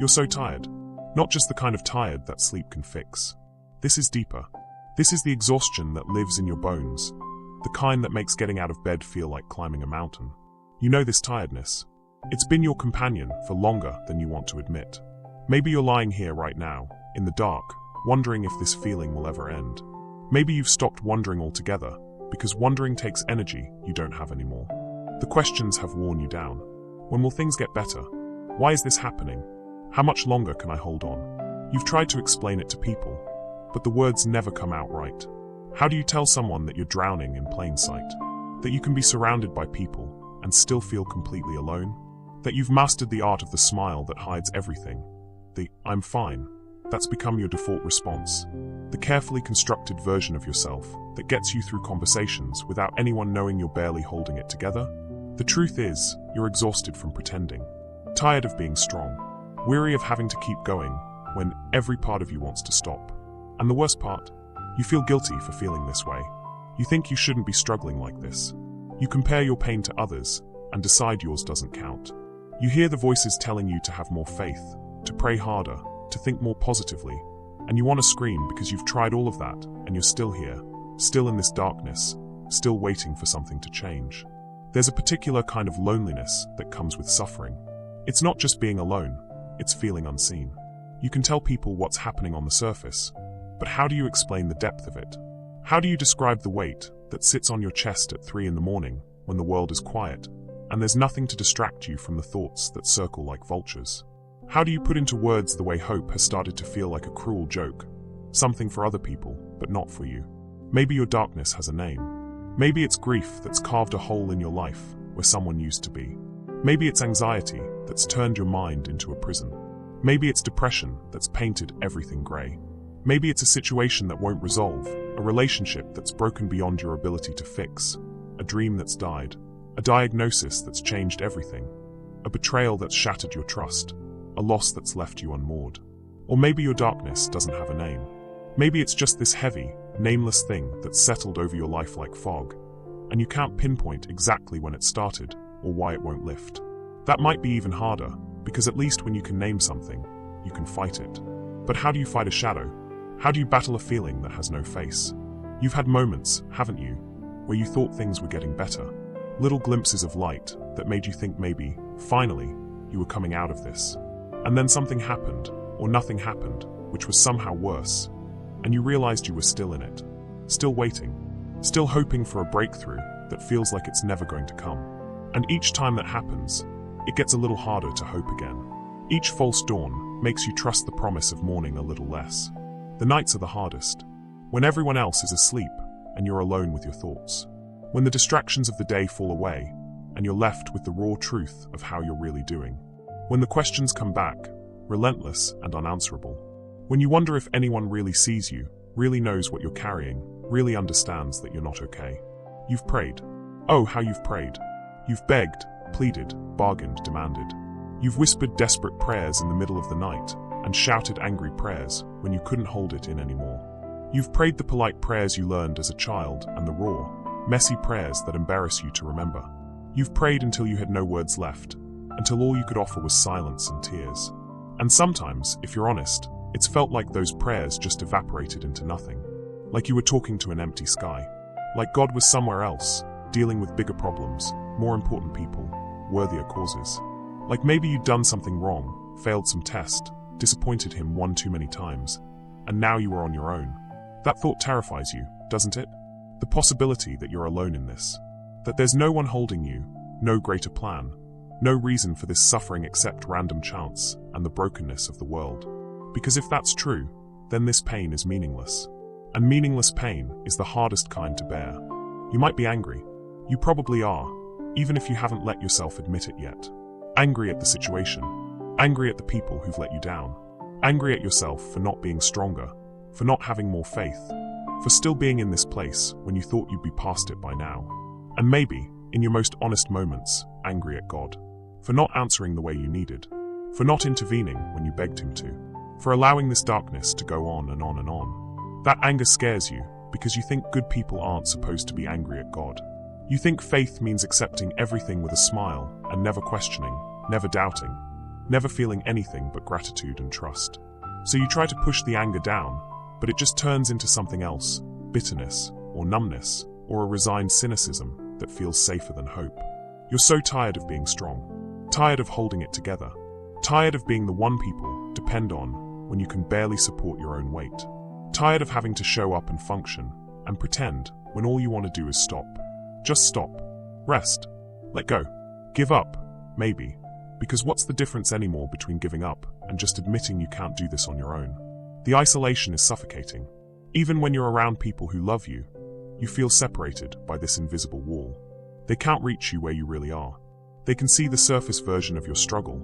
You're so tired. Not just the kind of tired that sleep can fix. This is deeper. This is the exhaustion that lives in your bones, the kind that makes getting out of bed feel like climbing a mountain. You know this tiredness. It's been your companion for longer than you want to admit. Maybe you're lying here right now, in the dark, wondering if this feeling will ever end. Maybe you've stopped wondering altogether, because wondering takes energy you don't have anymore. The questions have worn you down. When will things get better? Why is this happening? How much longer can I hold on? You've tried to explain it to people, but the words never come out right. How do you tell someone that you're drowning in plain sight? That you can be surrounded by people and still feel completely alone? That you've mastered the art of the smile that hides everything? The "I'm fine" that's become your default response? The carefully constructed version of yourself that gets you through conversations without anyone knowing you're barely holding it together? The truth is, you're exhausted from pretending. Tired of being strong. Weary of having to keep going when every part of you wants to stop. And the worst part? You feel guilty for feeling this way. You think you shouldn't be struggling like this. You compare your pain to others and decide yours doesn't count. You hear the voices telling you to have more faith, to pray harder, to think more positively, and you want to scream because you've tried all of that and you're still here, still in this darkness, still waiting for something to change. There's a particular kind of loneliness that comes with suffering. It's not just being alone, it's feeling unseen. You can tell people what's happening on the surface, but how do you explain the depth of it? How do you describe the weight that sits on your chest at 3 a.m. when the world is quiet, and there's nothing to distract you from the thoughts that circle like vultures? How do you put into words the way hope has started to feel like a cruel joke? Something for other people, but not for you. Maybe your darkness has a name. Maybe it's grief that's carved a hole in your life where someone used to be. Maybe it's anxiety that's turned your mind into a prison. Maybe it's depression that's painted everything grey. Maybe it's a situation that won't resolve, a relationship that's broken beyond your ability to fix, a dream that's died, a diagnosis that's changed everything, a betrayal that's shattered your trust, a loss that's left you unmoored. Or maybe your darkness doesn't have a name. Maybe it's just this heavy, nameless thing that's settled over your life like fog, and you can't pinpoint exactly when it started or why it won't lift. That might be even harder, because at least when you can name something, you can fight it. But how do you fight a shadow? How do you battle a feeling that has no face? You've had moments, haven't you, where you thought things were getting better. Little glimpses of light that made you think maybe, finally, you were coming out of this. And then something happened, or nothing happened, which was somehow worse, and you realized you were still in it. Still waiting. Still hoping for a breakthrough that feels like it's never going to come. And each time that happens, it gets a little harder to hope again. Each false dawn makes you trust the promise of morning a little less. The nights are the hardest, when everyone else is asleep and you're alone with your thoughts. When the distractions of the day fall away and you're left with the raw truth of how you're really doing. When the questions come back, relentless and unanswerable. When you wonder if anyone really sees you, really knows what you're carrying, really understands that you're not okay. You've prayed. Oh, how you've prayed. You've begged, pleaded, bargained, demanded. You've whispered desperate prayers in the middle of the night and shouted angry prayers when you couldn't hold it in anymore. You've prayed the polite prayers you learned as a child and the raw, messy prayers that embarrass you to remember. You've prayed until you had no words left, until all you could offer was silence and tears. And sometimes, if you're honest, it's felt like those prayers just evaporated into nothing. Like you were talking to an empty sky. Like God was somewhere else, dealing with bigger problems, more important people, worthier causes. Like maybe you'd done something wrong, failed some test, disappointed him one too many times, and now you were on your own. That thought terrifies you, doesn't it? The possibility that you're alone in this. That there's no one holding you, no greater plan, no reason for this suffering except random chance and the brokenness of the world. Because if that's true, then this pain is meaningless. And meaningless pain is the hardest kind to bear. You might be angry. You probably are, even if you haven't let yourself admit it yet. Angry at the situation. Angry at the people who've let you down. Angry at yourself for not being stronger, for not having more faith, for still being in this place when you thought you'd be past it by now. And maybe, in your most honest moments, angry at God, for not answering the way you needed, for not intervening when you begged him to, for allowing this darkness to go on and on and on. That anger scares you because you think good people aren't supposed to be angry at God. You think faith means accepting everything with a smile and never questioning, never doubting, never feeling anything but gratitude and trust. So you try to push the anger down, but it just turns into something else, bitterness, or numbness, or a resigned cynicism that feels safer than hope. You're so tired of being strong, tired of holding it together, tired of being the one people depend on when you can barely support your own weight, tired of having to show up and function and pretend when all you want to do is stop. Just stop, rest, let go, give up, maybe, because what's the difference anymore between giving up and just admitting you can't do this on your own? The isolation is suffocating. Even when you're around people who love you, you feel separated by this invisible wall. They can't reach you where you really are. They can see the surface version of your struggle,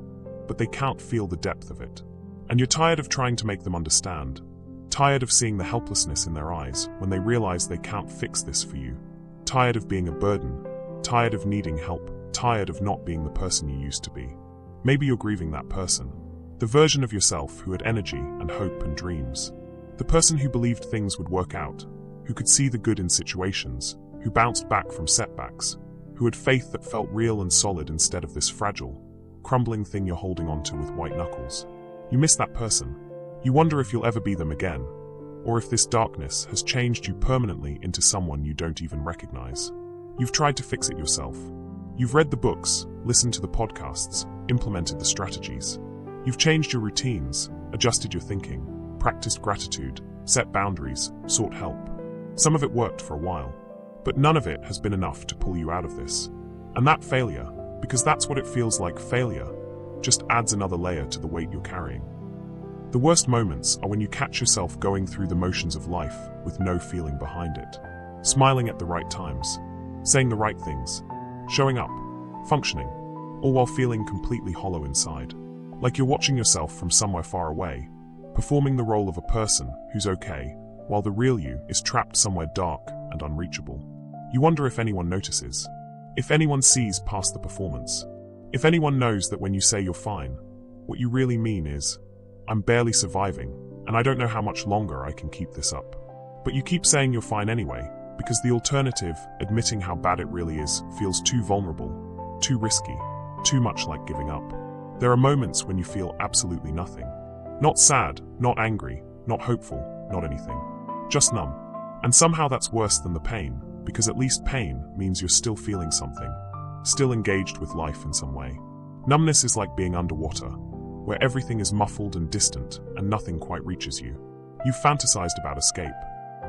but they can't feel the depth of it. And you're tired of trying to make them understand, tired of seeing the helplessness in their eyes when they realize they can't fix this for you, tired of being a burden, tired of needing help, tired of not being the person you used to be. Maybe you're grieving that person, the version of yourself who had energy and hope and dreams, the person who believed things would work out, who could see the good in situations, who bounced back from setbacks, who had faith that felt real and solid instead of this fragile, crumbling thing you're holding onto with white knuckles. You miss that person. You wonder if you'll ever be them again, or if this darkness has changed you permanently into someone you don't even recognize. You've tried to fix it yourself. You've read the books, listened to the podcasts, implemented the strategies. You've changed your routines, adjusted your thinking, practiced gratitude, set boundaries, sought help. Some of it worked for a while, but none of it has been enough to pull you out of this. And that failure, because that's what it feels like, failure, just adds another layer to the weight you're carrying. The worst moments are when you catch yourself going through the motions of life with no feeling behind it, smiling at the right times, saying the right things, showing up, functioning, all while feeling completely hollow inside, like you're watching yourself from somewhere far away, performing the role of a person who's okay, while the real you is trapped somewhere dark and unreachable. You wonder if anyone notices, if anyone sees past the performance, if anyone knows that when you say you're fine, what you really mean is, I'm barely surviving, and I don't know how much longer I can keep this up. But you keep saying you're fine anyway, because the alternative, admitting how bad it really is, feels too vulnerable, too risky, too much like giving up. There are moments when you feel absolutely nothing. Not sad, not angry, not hopeful, not anything. Just numb. And somehow that's worse than the pain, because at least pain means you're still feeling something, still engaged with life in some way. Numbness is like being underwater, where everything is muffled and distant and nothing quite reaches you. You've fantasized about escape,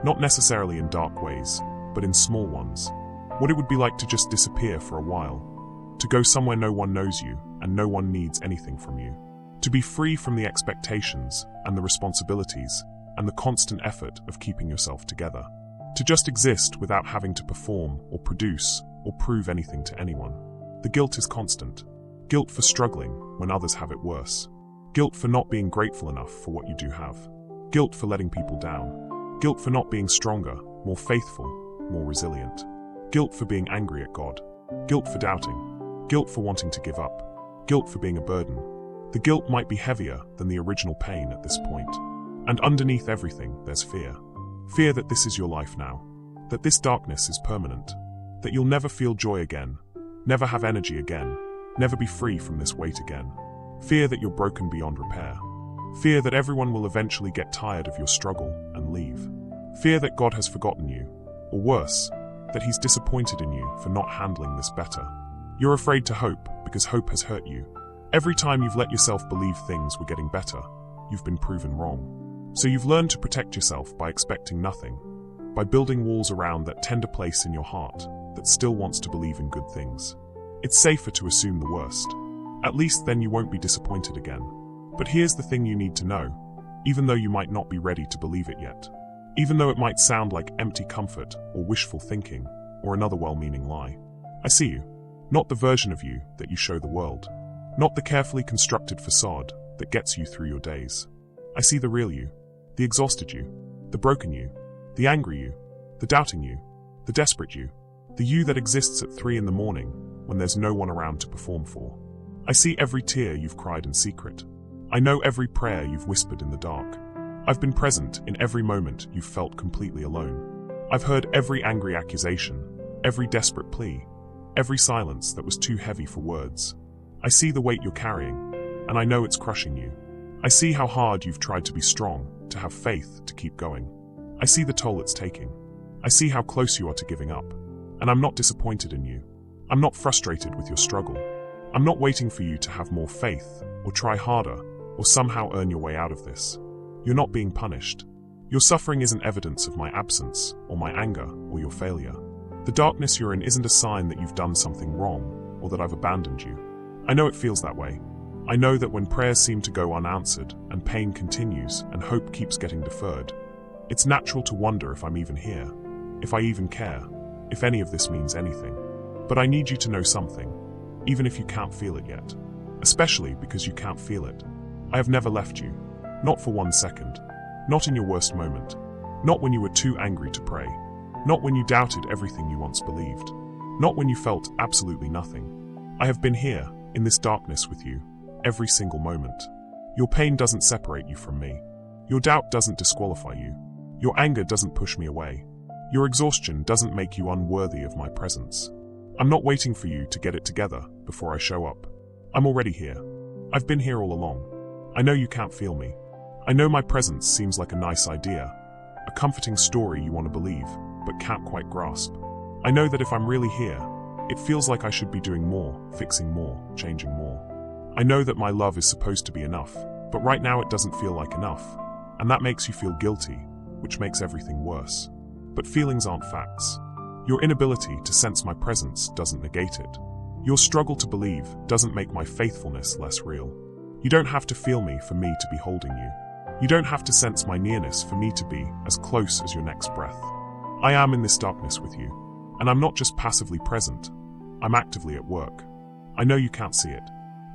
not necessarily in dark ways, but in small ones. What it would be like to just disappear for a while, to go somewhere no one knows you and no one needs anything from you, to be free from the expectations and the responsibilities and the constant effort of keeping yourself together, to just exist without having to perform or produce or prove anything to anyone. The guilt is constant. Guilt for struggling when others have it worse. Guilt for not being grateful enough for what you do have. Guilt for letting people down. Guilt for not being stronger, more faithful, more resilient. Guilt for being angry at God. Guilt for doubting. Guilt for wanting to give up. Guilt for being a burden. The guilt might be heavier than the original pain at this point. And underneath everything, there's fear. Fear that this is your life now. That this darkness is permanent. That you'll never feel joy again. Never have energy again. Never be free from this weight again. Fear that you're broken beyond repair. Fear that everyone will eventually get tired of your struggle and leave. Fear that God has forgotten you. Or worse, that He's disappointed in you for not handling this better. You're afraid to hope because hope has hurt you. Every time you've let yourself believe things were getting better, you've been proven wrong. So you've learned to protect yourself by expecting nothing, by building walls around that tender place in your heart that still wants to believe in good things. It's safer to assume the worst. At least then you won't be disappointed again. But here's the thing you need to know, even though you might not be ready to believe it yet. Even though it might sound like empty comfort or wishful thinking or another well-meaning lie. I see you. Not the version of you that you show the world. Not the carefully constructed facade that gets you through your days. I see the real you. The exhausted you. The broken you. The angry you. The doubting you. The desperate you. The you that exists at 3 a.m. when there's no one around to perform for. I see every tear you've cried in secret. I know every prayer you've whispered in the dark. I've been present in every moment you've felt completely alone. I've heard every angry accusation, every desperate plea, every silence that was too heavy for words. I see the weight you're carrying, and I know it's crushing you. I see how hard you've tried to be strong, to have faith, to keep going. I see the toll it's taking. I see how close you are to giving up. And I'm not disappointed in you. I'm not frustrated with your struggle. I'm not waiting for you to have more faith, or try harder, or somehow earn your way out of this. You're not being punished. Your suffering isn't evidence of my absence, or my anger, or your failure. The darkness you're in isn't a sign that you've done something wrong, or that I've abandoned you. I know it feels that way. I know that when prayers seem to go unanswered, and pain continues, and hope keeps getting deferred, it's natural to wonder if I'm even here, if I even care, if any of this means anything. But I need you to know something, even if you can't feel it yet. Especially because you can't feel it. I have never left you. Not for 1 second. Not in your worst moment. Not when you were too angry to pray. Not when you doubted everything you once believed. Not when you felt absolutely nothing. I have been here, in this darkness with you, every single moment. Your pain doesn't separate you from me. Your doubt doesn't disqualify you. Your anger doesn't push me away. Your exhaustion doesn't make you unworthy of my presence. I'm not waiting for you to get it together before I show up. I'm already here. I've been here all along. I know you can't feel me. I know my presence seems like a nice idea, a comforting story you want to believe, but can't quite grasp. I know that if I'm really here, it feels like I should be doing more, fixing more, changing more. I know that my love is supposed to be enough, but right now it doesn't feel like enough, and that makes you feel guilty, which makes everything worse. But feelings aren't facts. Your inability to sense my presence doesn't negate it. Your struggle to believe doesn't make my faithfulness less real. You don't have to feel me for me to be holding you. You don't have to sense my nearness for me to be as close as your next breath. I am in this darkness with you, and I'm not just passively present, I'm actively at work. I know you can't see it.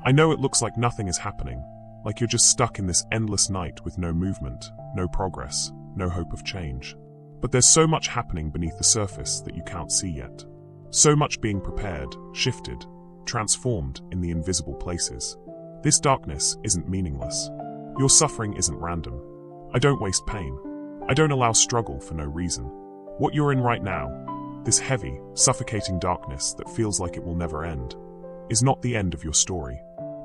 I know it looks like nothing is happening, like you're just stuck in this endless night with no movement, no progress, no hope of change. But there's so much happening beneath the surface that you can't see yet. So much being prepared, shifted, transformed in the invisible places. This darkness isn't meaningless. Your suffering isn't random. I don't waste pain. I don't allow struggle for no reason. What you're in right now, this heavy, suffocating darkness that feels like it will never end, is not the end of your story.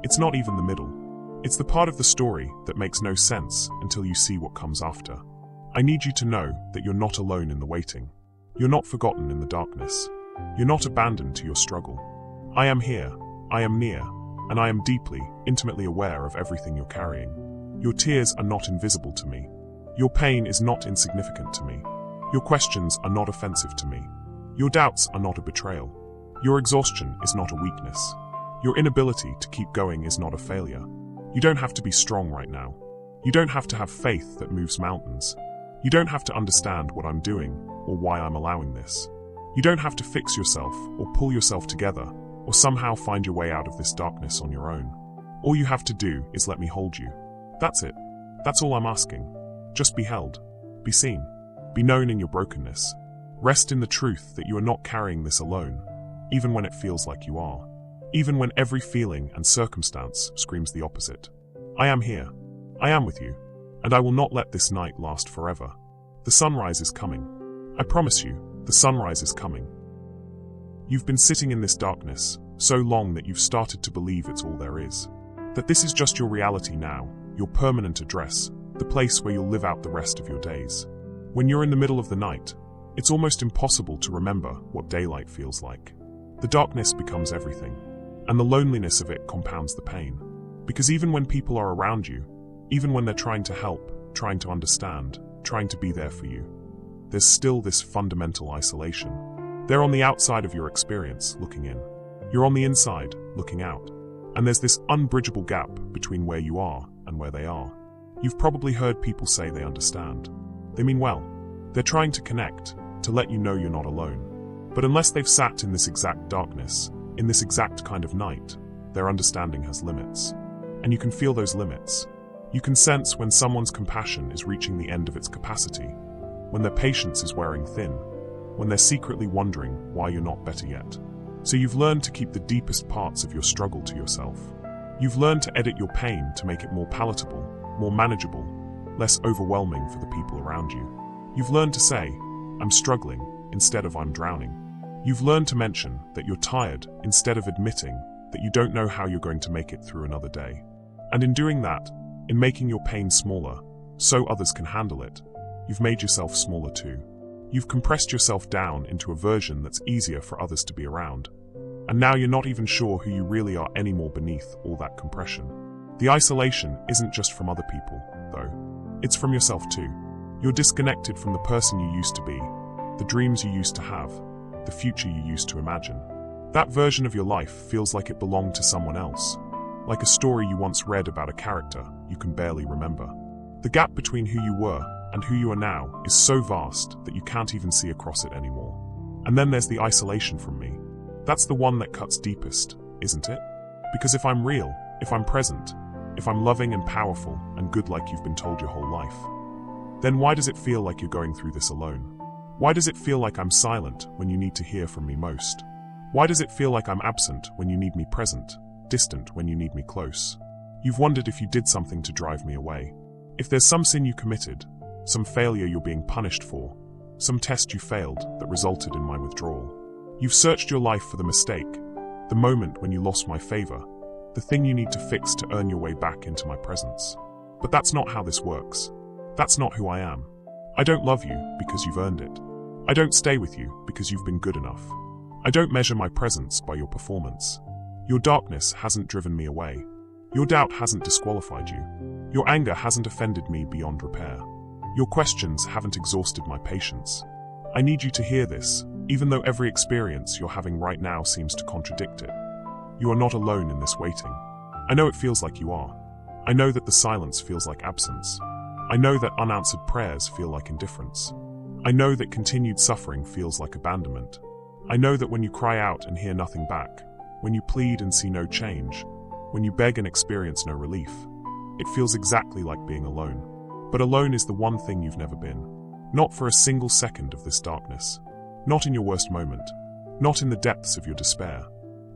It's not even the middle. It's the part of the story that makes no sense until you see what comes after. I need you to know that you're not alone in the waiting. You're not forgotten in the darkness. You're not abandoned to your struggle. I am here, I am near, and I am deeply, intimately aware of everything you're carrying. Your tears are not invisible to me. Your pain is not insignificant to me. Your questions are not offensive to me. Your doubts are not a betrayal. Your exhaustion is not a weakness. Your inability to keep going is not a failure. You don't have to be strong right now. You don't have to have faith that moves mountains. You don't have to understand what I'm doing or why I'm allowing this. You don't have to fix yourself or pull yourself together or somehow find your way out of this darkness on your own. All you have to do is let me hold you. That's it. That's all I'm asking. Just be held. Be seen. Be known in your brokenness. Rest in the truth that you are not carrying this alone, even when it feels like you are. Even when every feeling and circumstance screams the opposite. I am here. I am with you. And I will not let this night last forever. The sunrise is coming. I promise you, the sunrise is coming. You've been sitting in this darkness so long that you've started to believe it's all there is. That this is just your reality now, your permanent address, the place where you'll live out the rest of your days. When you're in the middle of the night, it's almost impossible to remember what daylight feels like. The darkness becomes everything, and the loneliness of it compounds the pain. Because even when people are around you, even when they're trying to help, trying to understand, trying to be there for you, there's still this fundamental isolation. They're on the outside of your experience, looking in. You're on the inside, looking out. And there's this unbridgeable gap between where you are and where they are. You've probably heard people say they understand. They mean well. They're trying to connect, to let you know you're not alone. But unless they've sat in this exact darkness, in this exact kind of night, their understanding has limits. And you can feel those limits. You can sense when someone's compassion is reaching the end of its capacity, when their patience is wearing thin, when they're secretly wondering why you're not better yet. So you've learned to keep the deepest parts of your struggle to yourself. You've learned to edit your pain to make it more palatable, more manageable, less overwhelming for the people around you. You've learned to say, I'm struggling, instead of I'm drowning. You've learned to mention that you're tired instead of admitting that you don't know how you're going to make it through another day. And in doing that, in making your pain smaller, so others can handle it, you've made yourself smaller too. You've compressed yourself down into a version that's easier for others to be around. And now you're not even sure who you really are anymore beneath all that compression. The isolation isn't just from other people, though. It's from yourself too. You're disconnected from the person you used to be, the dreams you used to have, the future you used to imagine. That version of your life feels like it belonged to someone else, like a story you once read about a character you can barely remember. The gap between who you were and who you are now is so vast that you can't even see across it anymore. And then there's the isolation from me. That's the one that cuts deepest, isn't it? Because if I'm real, if I'm present, if I'm loving and powerful and good like you've been told your whole life, then why does it feel like you're going through this alone? Why does it feel like I'm silent when you need to hear from me most? Why does it feel like I'm absent when you need me present, distant when you need me close? You've wondered if you did something to drive me away. If there's some sin you committed, some failure you're being punished for, some test you failed that resulted in my withdrawal. You've searched your life for the mistake, the moment when you lost my favor, the thing you need to fix to earn your way back into my presence. But that's not how this works. That's not who I am. I don't love you because you've earned it. I don't stay with you because you've been good enough. I don't measure my presence by your performance. Your darkness hasn't driven me away. Your doubt hasn't disqualified you. Your anger hasn't offended me beyond repair. Your questions haven't exhausted my patience. I need you to hear this, even though every experience you're having right now seems to contradict it. You are not alone in this waiting. I know it feels like you are. I know that the silence feels like absence. I know that unanswered prayers feel like indifference. I know that continued suffering feels like abandonment. I know that when you cry out and hear nothing back, when you plead and see no change, when you beg and experience no relief, it feels exactly like being alone. But alone is the one thing you've never been. Not for a single second of this darkness. Not in your worst moment. Not in the depths of your despair.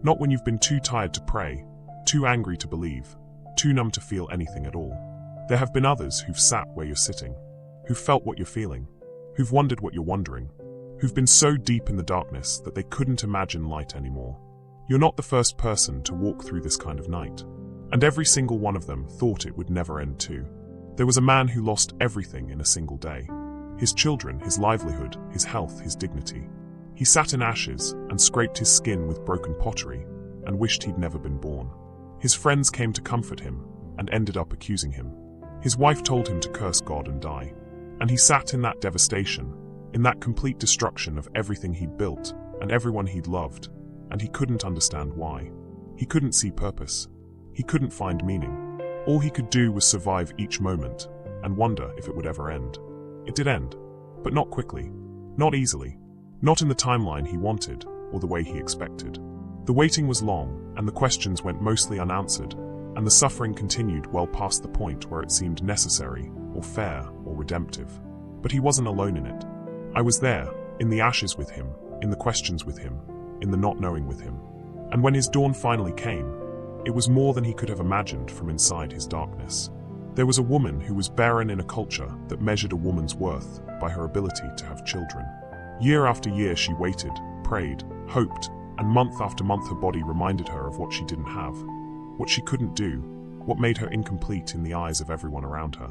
Not when you've been too tired to pray, too angry to believe, too numb to feel anything at all. There have been others who've sat where you're sitting, who've felt what you're feeling, who've wondered what you're wondering, who've been so deep in the darkness that they couldn't imagine light anymore. You're not the first person to walk through this kind of night. And every single one of them thought it would never end too. There was a man who lost everything in a single day. His children, his livelihood, his health, his dignity. He sat in ashes and scraped his skin with broken pottery and wished he'd never been born. His friends came to comfort him and ended up accusing him. His wife told him to curse God and die. And he sat in that devastation, in that complete destruction of everything he'd built and everyone he'd loved, and he couldn't understand why. He couldn't see purpose. He couldn't find meaning. All he could do was survive each moment and wonder if it would ever end. It did end, but not quickly, not easily, not in the timeline he wanted or the way he expected. The waiting was long, and the questions went mostly unanswered, and the suffering continued well past the point where it seemed necessary or fair or redemptive. But he wasn't alone in it. I was there, in the ashes with him, in the questions with him, in the not knowing with him. And when his dawn finally came, it was more than he could have imagined from inside his darkness. There was a woman who was barren in a culture that measured a woman's worth by her ability to have children. Year after year she waited, prayed, hoped, and month after month her body reminded her of what she didn't have, what she couldn't do, what made her incomplete in the eyes of everyone around her.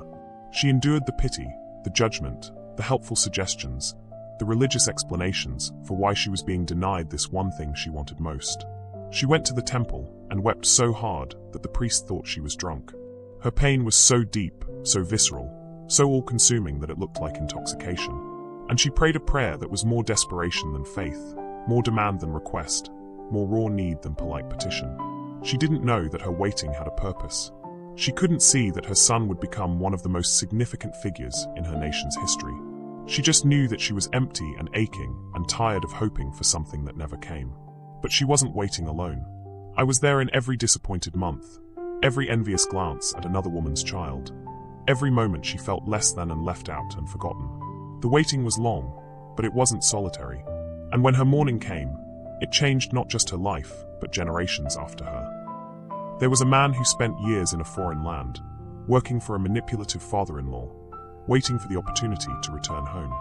She endured the pity, the judgment, the helpful suggestions, the religious explanations for why she was being denied this one thing she wanted most. She went to the temple and wept so hard that the priest thought she was drunk. Her pain was so deep, so visceral, so all-consuming that it looked like intoxication. And she prayed a prayer that was more desperation than faith, more demand than request, more raw need than polite petition. She didn't know that her waiting had a purpose. She couldn't see that her son would become one of the most significant figures in her nation's history. She just knew that she was empty and aching and tired of hoping for something that never came. But she wasn't waiting alone. I was there in every disappointed month, every envious glance at another woman's child, every moment she felt less than and left out and forgotten. The waiting was long, but it wasn't solitary. And when her morning came, it changed not just her life, but generations after her. There was a man who spent years in a foreign land, working for a manipulative father-in-law, waiting for the opportunity to return home.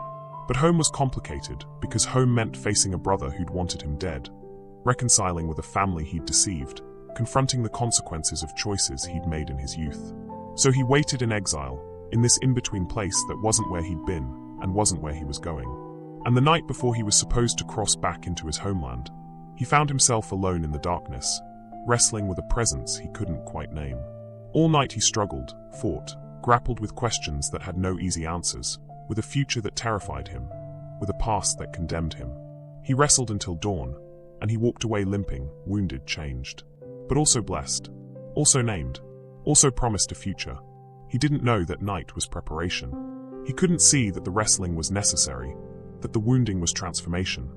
But home was complicated because home meant facing a brother who'd wanted him dead, reconciling with a family he'd deceived, confronting the consequences of choices he'd made in his youth. So he waited in exile, in this in-between place that wasn't where he'd been and wasn't where he was going. And the night before he was supposed to cross back into his homeland, he found himself alone in the darkness, wrestling with a presence he couldn't quite name. All night he struggled, fought, grappled with questions that had no easy answers, with a future that terrified him, with a past that condemned him. He wrestled until dawn, and he walked away limping, wounded, changed. But also blessed, also named, also promised a future. He didn't know that night was preparation. He couldn't see that the wrestling was necessary, that the wounding was transformation,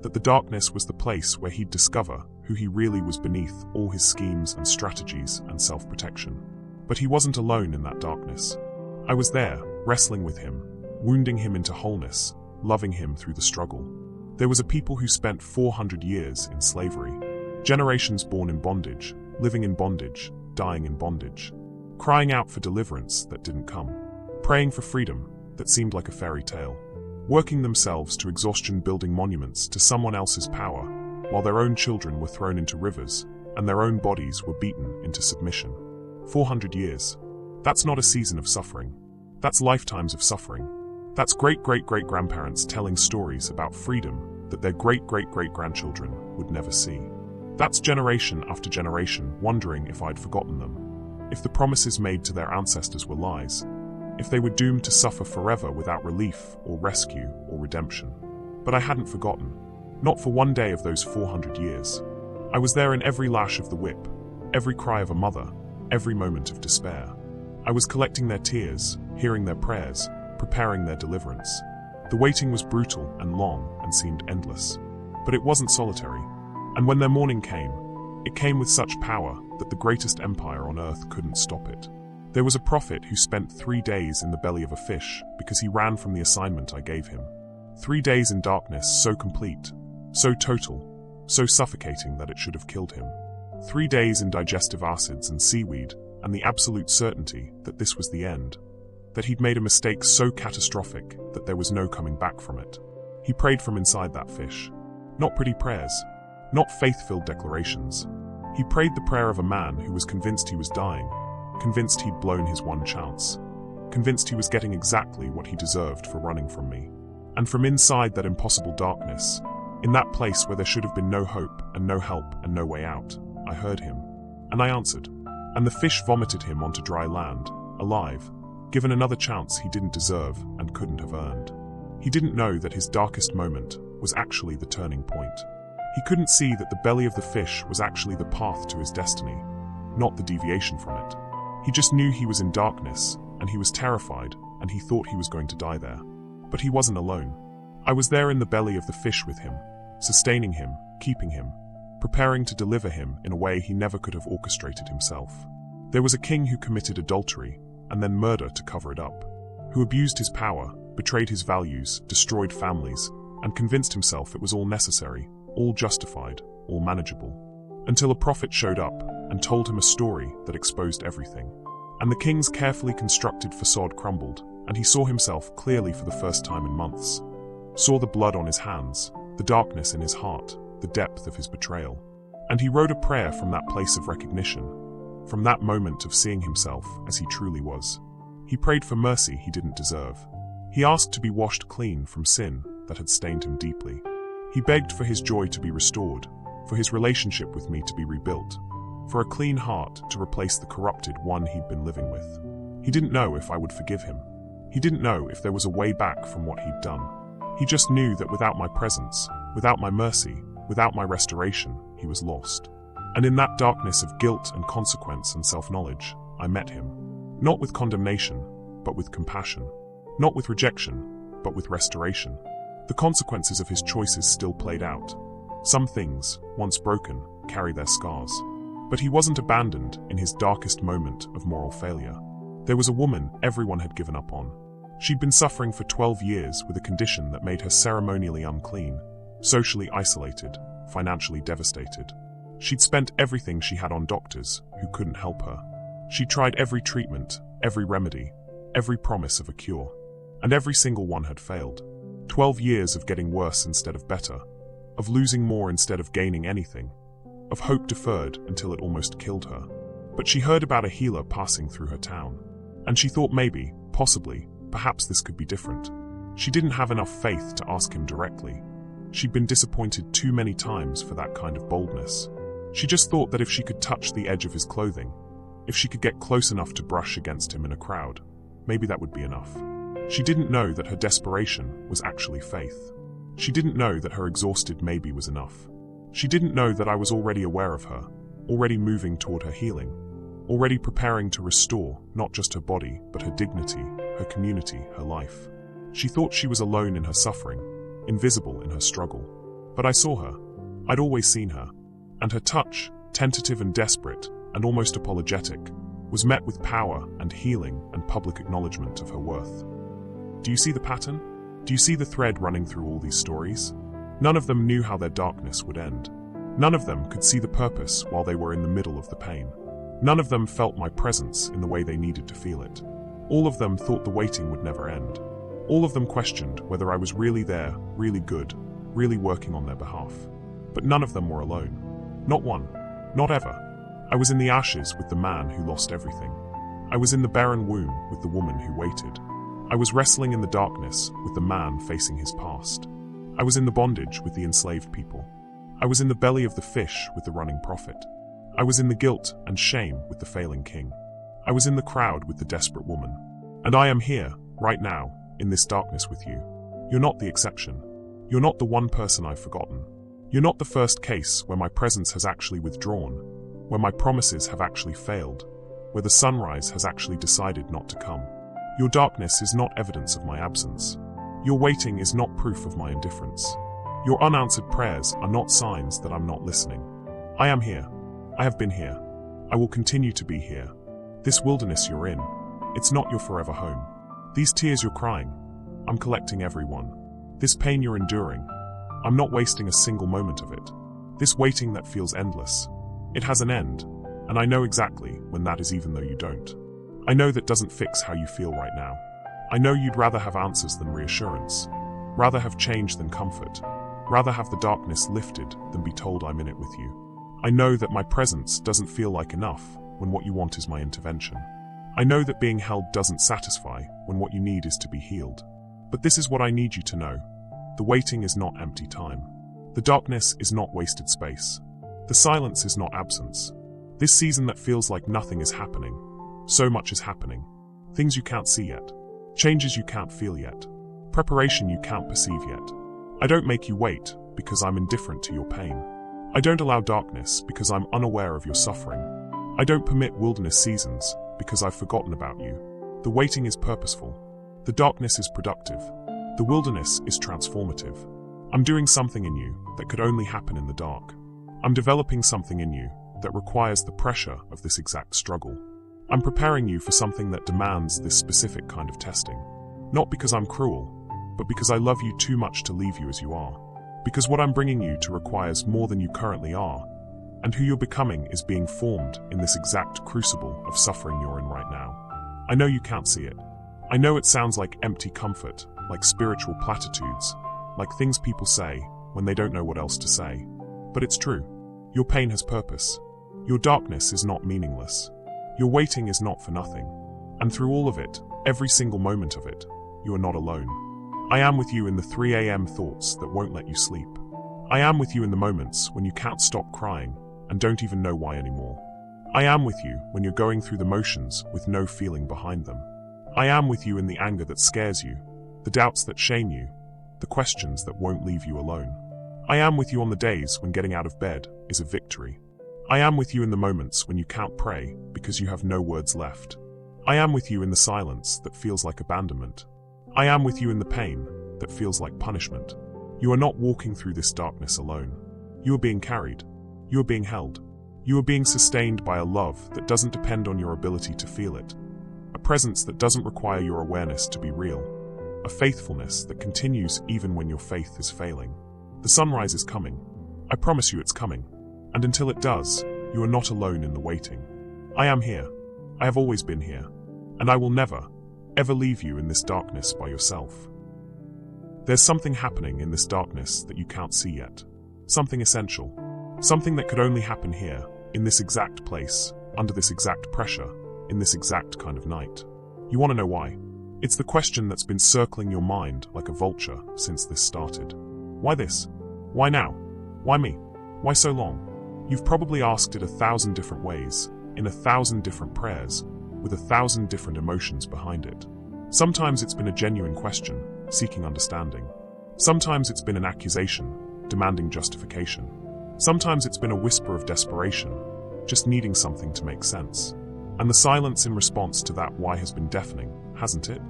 that the darkness was the place where he'd discover who he really was beneath all his schemes and strategies and self-protection. But he wasn't alone in that darkness. I was there, wrestling with him, wounding him into wholeness, loving him through the struggle. There was a people who spent 400 years in slavery, generations born in bondage, living in bondage, dying in bondage, crying out for deliverance that didn't come, praying for freedom that seemed like a fairy tale, working themselves to exhaustion building monuments to someone else's power, while their own children were thrown into rivers and their own bodies were beaten into submission. 400 years. That's not a season of suffering. That's lifetimes of suffering. That's great-great-great-grandparents telling stories about freedom that their great-great-great-grandchildren would never see. That's generation after generation wondering if I'd forgotten them, if the promises made to their ancestors were lies, if they were doomed to suffer forever without relief or rescue or redemption. But I hadn't forgotten, not for one day of those 400 years. I was there in every lash of the whip, every cry of a mother, every moment of despair. I was collecting their tears, hearing their prayers, preparing their deliverance. The waiting was brutal and long and seemed endless. But it wasn't solitary. And when their morning came, it came with such power that the greatest empire on earth couldn't stop it. There was a prophet who spent 3 days in the belly of a fish because he ran from the assignment I gave him. 3 days in darkness so complete, so total, so suffocating that it should have killed him. 3 days in digestive acids and seaweed, and the absolute certainty that this was the end, that he'd made a mistake so catastrophic that there was no coming back from it. He prayed from inside that fish. Not pretty prayers, not faith-filled declarations. He prayed the prayer of a man who was convinced he was dying, convinced he'd blown his one chance, convinced he was getting exactly what he deserved for running from me. And from inside that impossible darkness, in that place where there should have been no hope and no help and no way out, I heard him. And I answered. And the fish vomited him onto dry land, alive, given another chance he didn't deserve and couldn't have earned. He didn't know that his darkest moment was actually the turning point. He couldn't see that the belly of the fish was actually the path to his destiny, not the deviation from it. He just knew he was in darkness, and he was terrified, and he thought he was going to die there. But he wasn't alone. I was there in the belly of the fish with him, sustaining him, keeping him, preparing to deliver him in a way he never could have orchestrated himself. There was a king who committed adultery, and then murder to cover it up, who abused his power, betrayed his values, destroyed families, and convinced himself it was all necessary, all justified, all manageable. Until a prophet showed up and told him a story that exposed everything. And the king's carefully constructed facade crumbled, and he saw himself clearly for the first time in months. Saw the blood on his hands, the darkness in his heart, the depth of his betrayal. And he wrote a prayer from that place of recognition, from that moment of seeing himself as he truly was. He prayed for mercy he didn't deserve. He asked to be washed clean from sin that had stained him deeply. He begged for his joy to be restored, for his relationship with me to be rebuilt, for a clean heart to replace the corrupted one he'd been living with. He didn't know if I would forgive him. He didn't know if there was a way back from what he'd done. He just knew that without my presence, without my mercy, without my restoration, he was lost. And in that darkness of guilt and consequence and self-knowledge, I met him. Not with condemnation, but with compassion. Not with rejection, but with restoration. The consequences of his choices still played out. Some things, once broken, carry their scars. But he wasn't abandoned in his darkest moment of moral failure. There was a woman everyone had given up on. She'd been suffering for 12 years with a condition that made her ceremonially unclean, socially isolated, financially devastated. She'd spent everything she had on doctors who couldn't help her. She'd tried every treatment, every remedy, every promise of a cure, and every single one had failed. 12 years of getting worse instead of better, of losing more instead of gaining anything, of hope deferred until it almost killed her. But she heard about a healer passing through her town, and she thought maybe, possibly, perhaps this could be different. She didn't have enough faith to ask him directly. She'd been disappointed too many times for that kind of boldness. She just thought that if she could touch the edge of his clothing, if she could get close enough to brush against him in a crowd, maybe that would be enough. She didn't know that her desperation was actually faith. She didn't know that her exhausted maybe was enough. She didn't know that I was already aware of her, already moving toward her healing, already preparing to restore not just her body, but her dignity, her community, her life. She thought she was alone in her suffering, invisible in her struggle. But I saw her. I'd always seen her. And her touch, tentative and desperate, and almost apologetic, was met with power and healing and public acknowledgement of her worth. Do you see the pattern? Do you see the thread running through all these stories? None of them knew how their darkness would end. None of them could see the purpose while they were in the middle of the pain. None of them felt my presence in the way they needed to feel it. All of them thought the waiting would never end. All of them questioned whether I was really there, really good, really working on their behalf. But none of them were alone. Not one. Not ever. I was in the ashes with the man who lost everything. I was in the barren womb with the woman who waited. I was wrestling in the darkness with the man facing his past. I was in the bondage with the enslaved people. I was in the belly of the fish with the running prophet. I was in the guilt and shame with the failing king. I was in the crowd with the desperate woman. And I am here, right now, in this darkness with you. You're not the exception. You're not the one person I've forgotten. You're not the first case where my presence has actually withdrawn, where my promises have actually failed, where the sunrise has actually decided not to come. Your darkness is not evidence of my absence. Your waiting is not proof of my indifference. Your unanswered prayers are not signs that I'm not listening. I am here. I have been here. I will continue to be here. This wilderness you're in, it's not your forever home. These tears you're crying, I'm collecting every one. This pain you're enduring, I'm not wasting a single moment of it. This waiting that feels endless, it has an end, and I know exactly when that is even though you don't. I know that doesn't fix how you feel right now. I know you'd rather have answers than reassurance, rather have change than comfort, rather have the darkness lifted than be told I'm in it with you. I know that my presence doesn't feel like enough when what you want is my intervention. I know that being held doesn't satisfy when what you need is to be healed. But this is what I need you to know. The waiting is not empty time. The darkness is not wasted space. The silence is not absence. This season that feels like nothing is happening. So much is happening. Things you can't see yet. Changes you can't feel yet. Preparation you can't perceive yet. I don't make you wait because I'm indifferent to your pain. I don't allow darkness because I'm unaware of your suffering. I don't permit wilderness seasons because I've forgotten about you. The waiting is purposeful. The darkness is productive. The wilderness is transformative. I'm doing something in you that could only happen in the dark. I'm developing something in you that requires the pressure of this exact struggle. I'm preparing you for something that demands this specific kind of testing. Not because I'm cruel, but because I love you too much to leave you as you are. Because what I'm bringing you to requires more than you currently are, and who you're becoming is being formed in this exact crucible of suffering you're in right now. I know you can't see it. I know it sounds like empty comfort, like spiritual platitudes, like things people say when they don't know what else to say. But it's true. Your pain has purpose. Your darkness is not meaningless. Your waiting is not for nothing. And through all of it, every single moment of it, you are not alone. I am with you in the 3 a.m. thoughts that won't let you sleep. I am with you in the moments when you can't stop crying and don't even know why anymore. I am with you when you're going through the motions with no feeling behind them. I am with you in the anger that scares you, the doubts that shame you, the questions that won't leave you alone. I am with you on the days when getting out of bed is a victory. I am with you in the moments when you can't pray because you have no words left. I am with you in the silence that feels like abandonment. I am with you in the pain that feels like punishment. You are not walking through this darkness alone. You are being carried. You are being held. You are being sustained by a love that doesn't depend on your ability to feel it. A presence that doesn't require your awareness to be real. A faithfulness that continues even when your faith is failing. The sunrise is coming. I promise you it's coming. And until it does, you are not alone in the waiting. I am here. I have always been here. And I will never, ever leave you in this darkness by yourself. There's something happening in this darkness that you can't see yet. Something essential. Something that could only happen here, in this exact place, under this exact pressure, in this exact kind of night. You want to know why? It's the question that's been circling your mind like a vulture since this started. Why this? Why now? Why me? Why so long? You've probably asked it 1,000 different ways, in 1,000 different prayers, with 1,000 different emotions behind it. Sometimes it's been a genuine question, seeking understanding. Sometimes it's been an accusation, demanding justification. Sometimes it's been a whisper of desperation, just needing something to make sense. And the silence in response to that why has been deafening, hasn't it?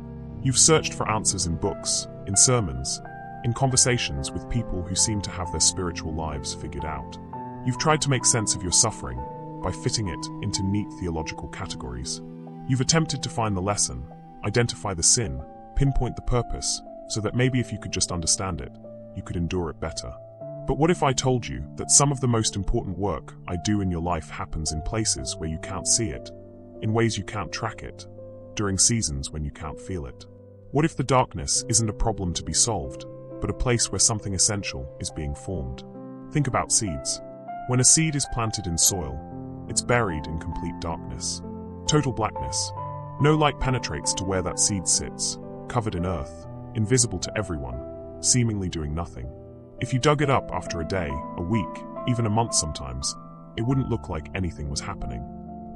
You've searched for answers in books, in sermons, in conversations with people who seem to have their spiritual lives figured out. You've tried to make sense of your suffering by fitting it into neat theological categories. You've attempted to find the lesson, identify the sin, pinpoint the purpose, so that maybe if you could just understand it, you could endure it better. But what if I told you that some of the most important work I do in your life happens in places where you can't see it, in ways you can't track it, during seasons when you can't feel it? What if the darkness isn't a problem to be solved, but a place where something essential is being formed? Think about seeds. When a seed is planted in soil, it's buried in complete darkness. Total blackness. No light penetrates to where that seed sits, covered in earth, invisible to everyone, seemingly doing nothing. If you dug it up after a day, a week, even a month sometimes, it wouldn't look like anything was happening.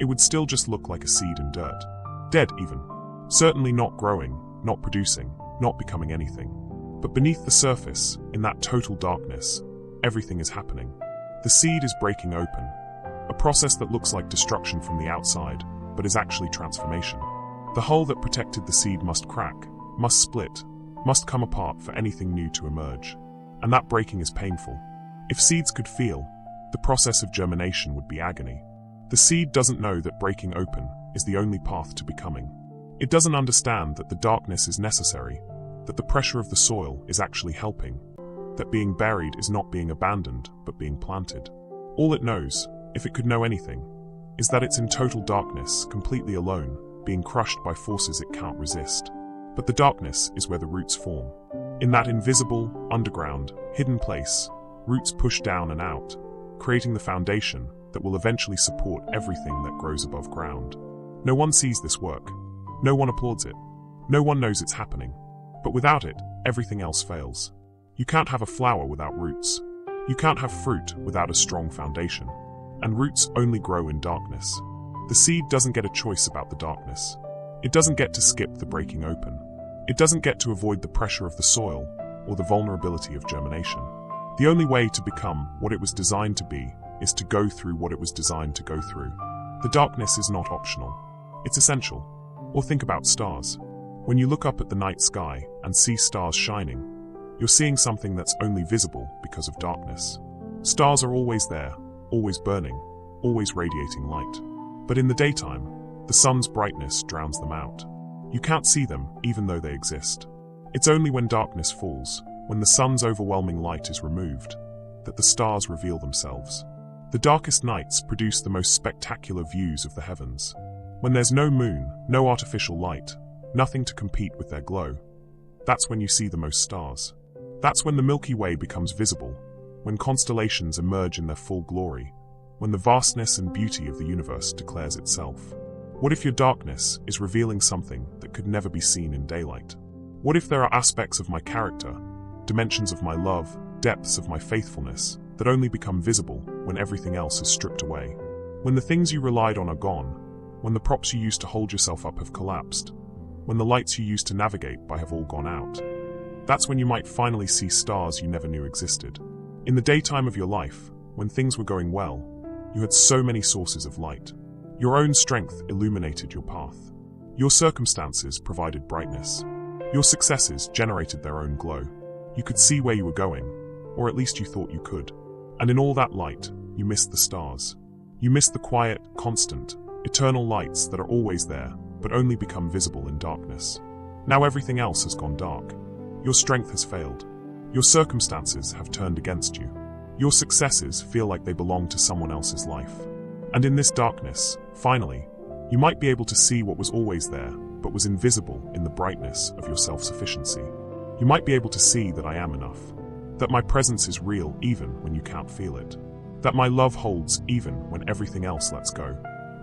It would still just look like a seed in dirt. Dead even. Certainly not growing, not producing, not becoming anything. But beneath the surface, in that total darkness, everything is happening. The seed is breaking open. A process that looks like destruction from the outside, but is actually transformation. The hull that protected the seed must crack, must split, must come apart for anything new to emerge. And that breaking is painful. If seeds could feel, the process of germination would be agony. The seed doesn't know that breaking open is the only path to becoming. It doesn't understand that the darkness is necessary, that the pressure of the soil is actually helping, that being buried is not being abandoned, but being planted. All it knows, if it could know anything, is that it's in total darkness, completely alone, being crushed by forces it can't resist. But the darkness is where the roots form. In that invisible, underground, hidden place, roots push down and out, creating the foundation that will eventually support everything that grows above ground. No one sees this work. No one applauds it. No one knows it's happening. But without it, everything else fails. You can't have a flower without roots. You can't have fruit without a strong foundation. And roots only grow in darkness. The seed doesn't get a choice about the darkness. It doesn't get to skip the breaking open. It doesn't get to avoid the pressure of the soil or the vulnerability of germination. The only way to become what it was designed to be is to go through what it was designed to go through. The darkness is not optional. It's essential. Or think about stars. When you look up at the night sky and see stars shining, you're seeing something that's only visible because of darkness. Stars are always there, always burning, always radiating light. But in the daytime, the sun's brightness drowns them out. You can't see them, even though they exist. It's only when darkness falls, when the sun's overwhelming light is removed, that the stars reveal themselves. The darkest nights produce the most spectacular views of the heavens. When there's no moon, no artificial light, nothing to compete with their glow, that's when you see the most stars. That's when the Milky Way becomes visible, when constellations emerge in their full glory, when the vastness and beauty of the universe declares itself. What if your darkness is revealing something that could never be seen in daylight? What if there are aspects of my character, dimensions of my love, depths of my faithfulness, that only become visible when everything else is stripped away? When the things you relied on are gone, when the props you used to hold yourself up have collapsed, when the lights you used to navigate by have all gone out. That's when you might finally see stars you never knew existed. In the daytime of your life, when things were going well, you had so many sources of light. Your own strength illuminated your path. Your circumstances provided brightness. Your successes generated their own glow. You could see where you were going, or at least you thought you could. And in all that light, you missed the stars. You missed the quiet, constant, eternal lights that are always there, but only become visible in darkness. Now everything else has gone dark. Your strength has failed. Your circumstances have turned against you. Your successes feel like they belong to someone else's life. And in this darkness, finally, you might be able to see what was always there, but was invisible in the brightness of your self-sufficiency. You might be able to see that I am enough, that my presence is real even when you can't feel it, that my love holds even when everything else lets go.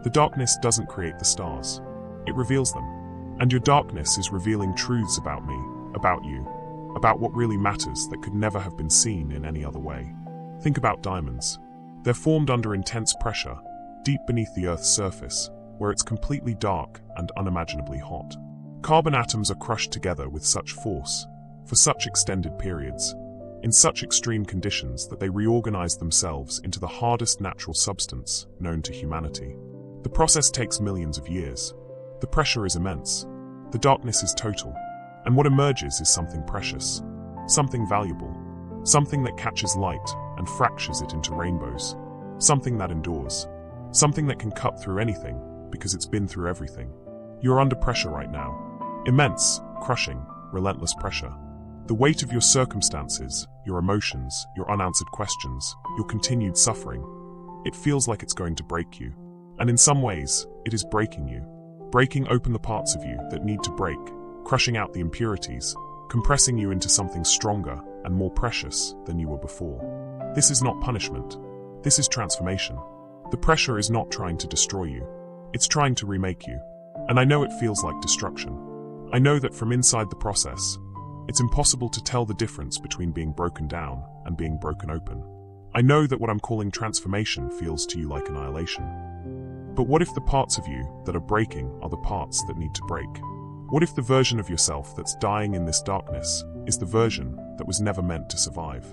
The darkness doesn't create the stars. It reveals them. And your darkness is revealing truths about me, about you, about what really matters that could never have been seen in any other way. Think about diamonds. They're formed under intense pressure, deep beneath the Earth's surface, where it's completely dark and unimaginably hot. Carbon atoms are crushed together with such force, for such extended periods, in such extreme conditions that they reorganize themselves into the hardest natural substance known to humanity. The process takes millions of years. The pressure is immense. The darkness is total. And what emerges is something precious, something valuable, something that catches light and fractures it into rainbows, something that endures, something that can cut through anything because it's been through everything. You're under pressure right now. Immense, crushing, relentless pressure. The weight of your circumstances, your emotions, your unanswered questions, your continued suffering. It feels like it's going to break you. And in some ways, it is breaking you. Breaking open the parts of you that need to break, crushing out the impurities, compressing you into something stronger and more precious than you were before. This is not punishment. This is transformation. The pressure is not trying to destroy you. It's trying to remake you. And I know it feels like destruction. I know that from inside the process, it's impossible to tell the difference between being broken down and being broken open. I know that what I'm calling transformation feels to you like annihilation. But what if the parts of you that are breaking are the parts that need to break? What if the version of yourself that's dying in this darkness is the version that was never meant to survive?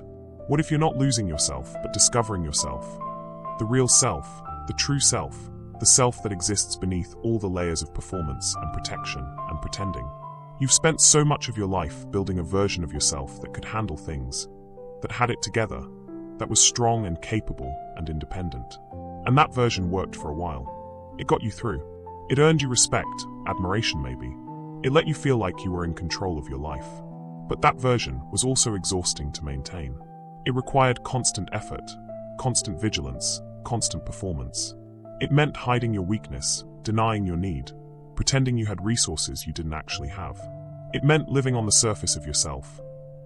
What if you're not losing yourself, but discovering yourself? The real self, the true self, the self that exists beneath all the layers of performance and protection and pretending. You've spent so much of your life building a version of yourself that could handle things, that had it together, that was strong and capable and independent. And that version worked for a while. It got you through. It earned you respect, admiration maybe. It let you feel like you were in control of your life. But that version was also exhausting to maintain. It required constant effort, constant vigilance, constant performance. It meant hiding your weakness, denying your need, pretending you had resources you didn't actually have. It meant living on the surface of yourself,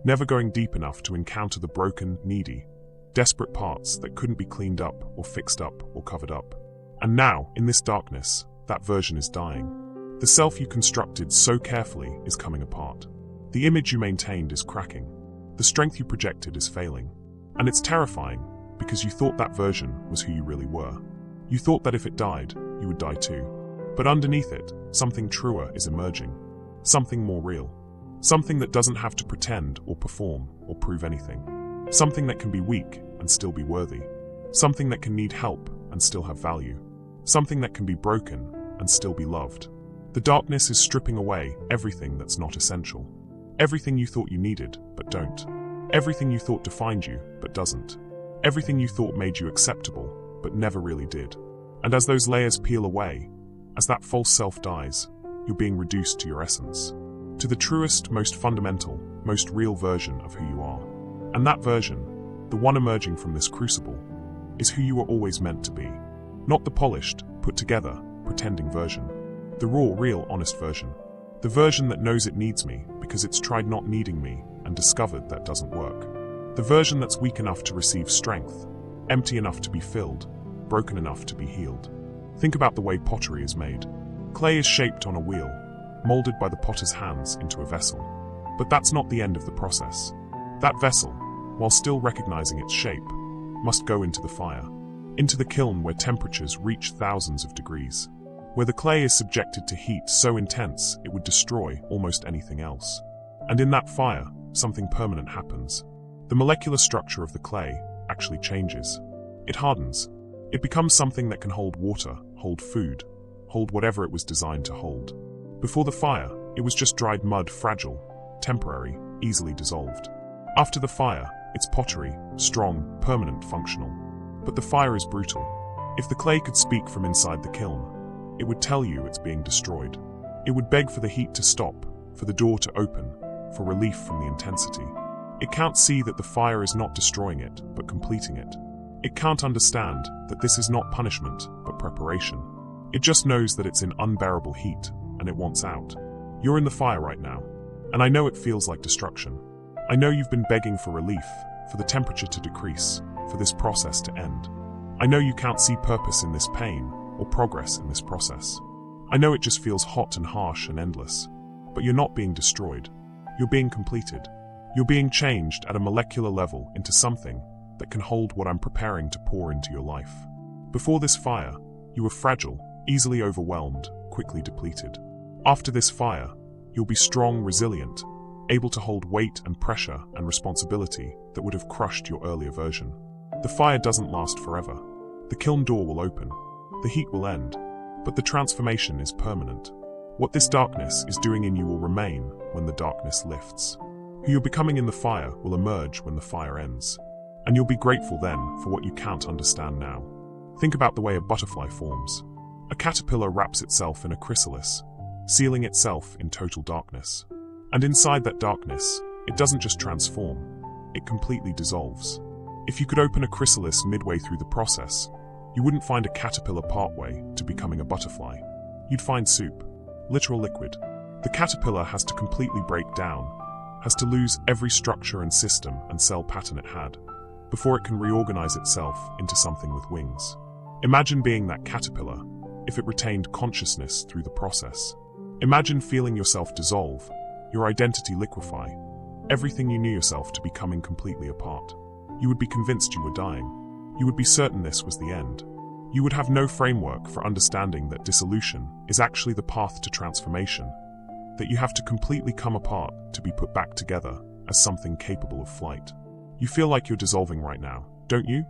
never going deep enough to encounter the broken, needy, desperate parts that couldn't be cleaned up or fixed up or covered up. And now, in this darkness, that version is dying. The self you constructed so carefully is coming apart. The image you maintained is cracking. The strength you projected is failing. And it's terrifying, because you thought that version was who you really were. You thought that if it died, you would die too. But underneath it, something truer is emerging. Something more real. Something that doesn't have to pretend or perform or prove anything. Something that can be weak and still be worthy. Something that can need help and still have value. Something that can be broken and still be loved. The darkness is stripping away everything that's not essential. Everything you thought you needed, but don't. Everything you thought defined you, but doesn't. Everything you thought made you acceptable, but never really did. And as those layers peel away, as that false self dies, you're being reduced to your essence. To the truest, most fundamental, most real version of who you are. And that version, the one emerging from this crucible, is who you were always meant to be. Not the polished, put together, pretending version. The raw, real, honest version. The version that knows it needs me because it's tried not needing me and discovered that doesn't work. The version that's weak enough to receive strength, empty enough to be filled, broken enough to be healed. Think about the way pottery is made. Clay is shaped on a wheel, molded by the potter's hands into a vessel. But that's not the end of the process. That vessel, while still recognizing its shape, must go into the fire. Into the kiln where temperatures reach thousands of degrees. Where the clay is subjected to heat so intense it would destroy almost anything else. And in that fire, something permanent happens. The molecular structure of the clay actually changes. It hardens. It becomes something that can hold water, hold food, hold whatever it was designed to hold. Before the fire, it was just dried mud, fragile, temporary, easily dissolved. After the fire, it's pottery, strong, permanent, functional. But the fire is brutal. If the clay could speak from inside the kiln, it would tell you it's being destroyed. It would beg for the heat to stop, for the door to open, for relief from the intensity. It can't see that the fire is not destroying it, but completing it. It can't understand that this is not punishment, but preparation. It just knows that it's in unbearable heat, and it wants out. You're in the fire right now, and I know it feels like destruction. I know you've been begging for relief, for the temperature to decrease, for this process to end. I know you can't see purpose in this pain or progress in this process. I know it just feels hot and harsh and endless, but you're not being destroyed. You're being completed. You're being changed at a molecular level into something that can hold what I'm preparing to pour into your life. Before this fire, you were fragile, easily overwhelmed, quickly depleted. After this fire, you'll be strong, resilient, able to hold weight and pressure and responsibility that would have crushed your earlier version. The fire doesn't last forever. The kiln door will open. The heat will end. But the transformation is permanent. What this darkness is doing in you will remain when the darkness lifts. Who you're becoming in the fire will emerge when the fire ends. And you'll be grateful then for what you can't understand now. Think about the way a butterfly forms. A caterpillar wraps itself in a chrysalis, sealing itself in total darkness. And inside that darkness, it doesn't just transform, it completely dissolves. If you could open a chrysalis midway through the process, you wouldn't find a caterpillar partway to becoming a butterfly. You'd find soup, literal liquid. The caterpillar has to completely break down, has to lose every structure and system and cell pattern it had, before it can reorganize itself into something with wings. Imagine being that caterpillar, if it retained consciousness through the process. Imagine feeling yourself dissolve, your identity liquefy, everything you knew yourself to be coming completely apart. You would be convinced you were dying. You would be certain this was the end. You would have no framework for understanding that dissolution is actually the path to transformation, that you have to completely come apart to be put back together as something capable of flight. You feel like you're dissolving right now, don't you?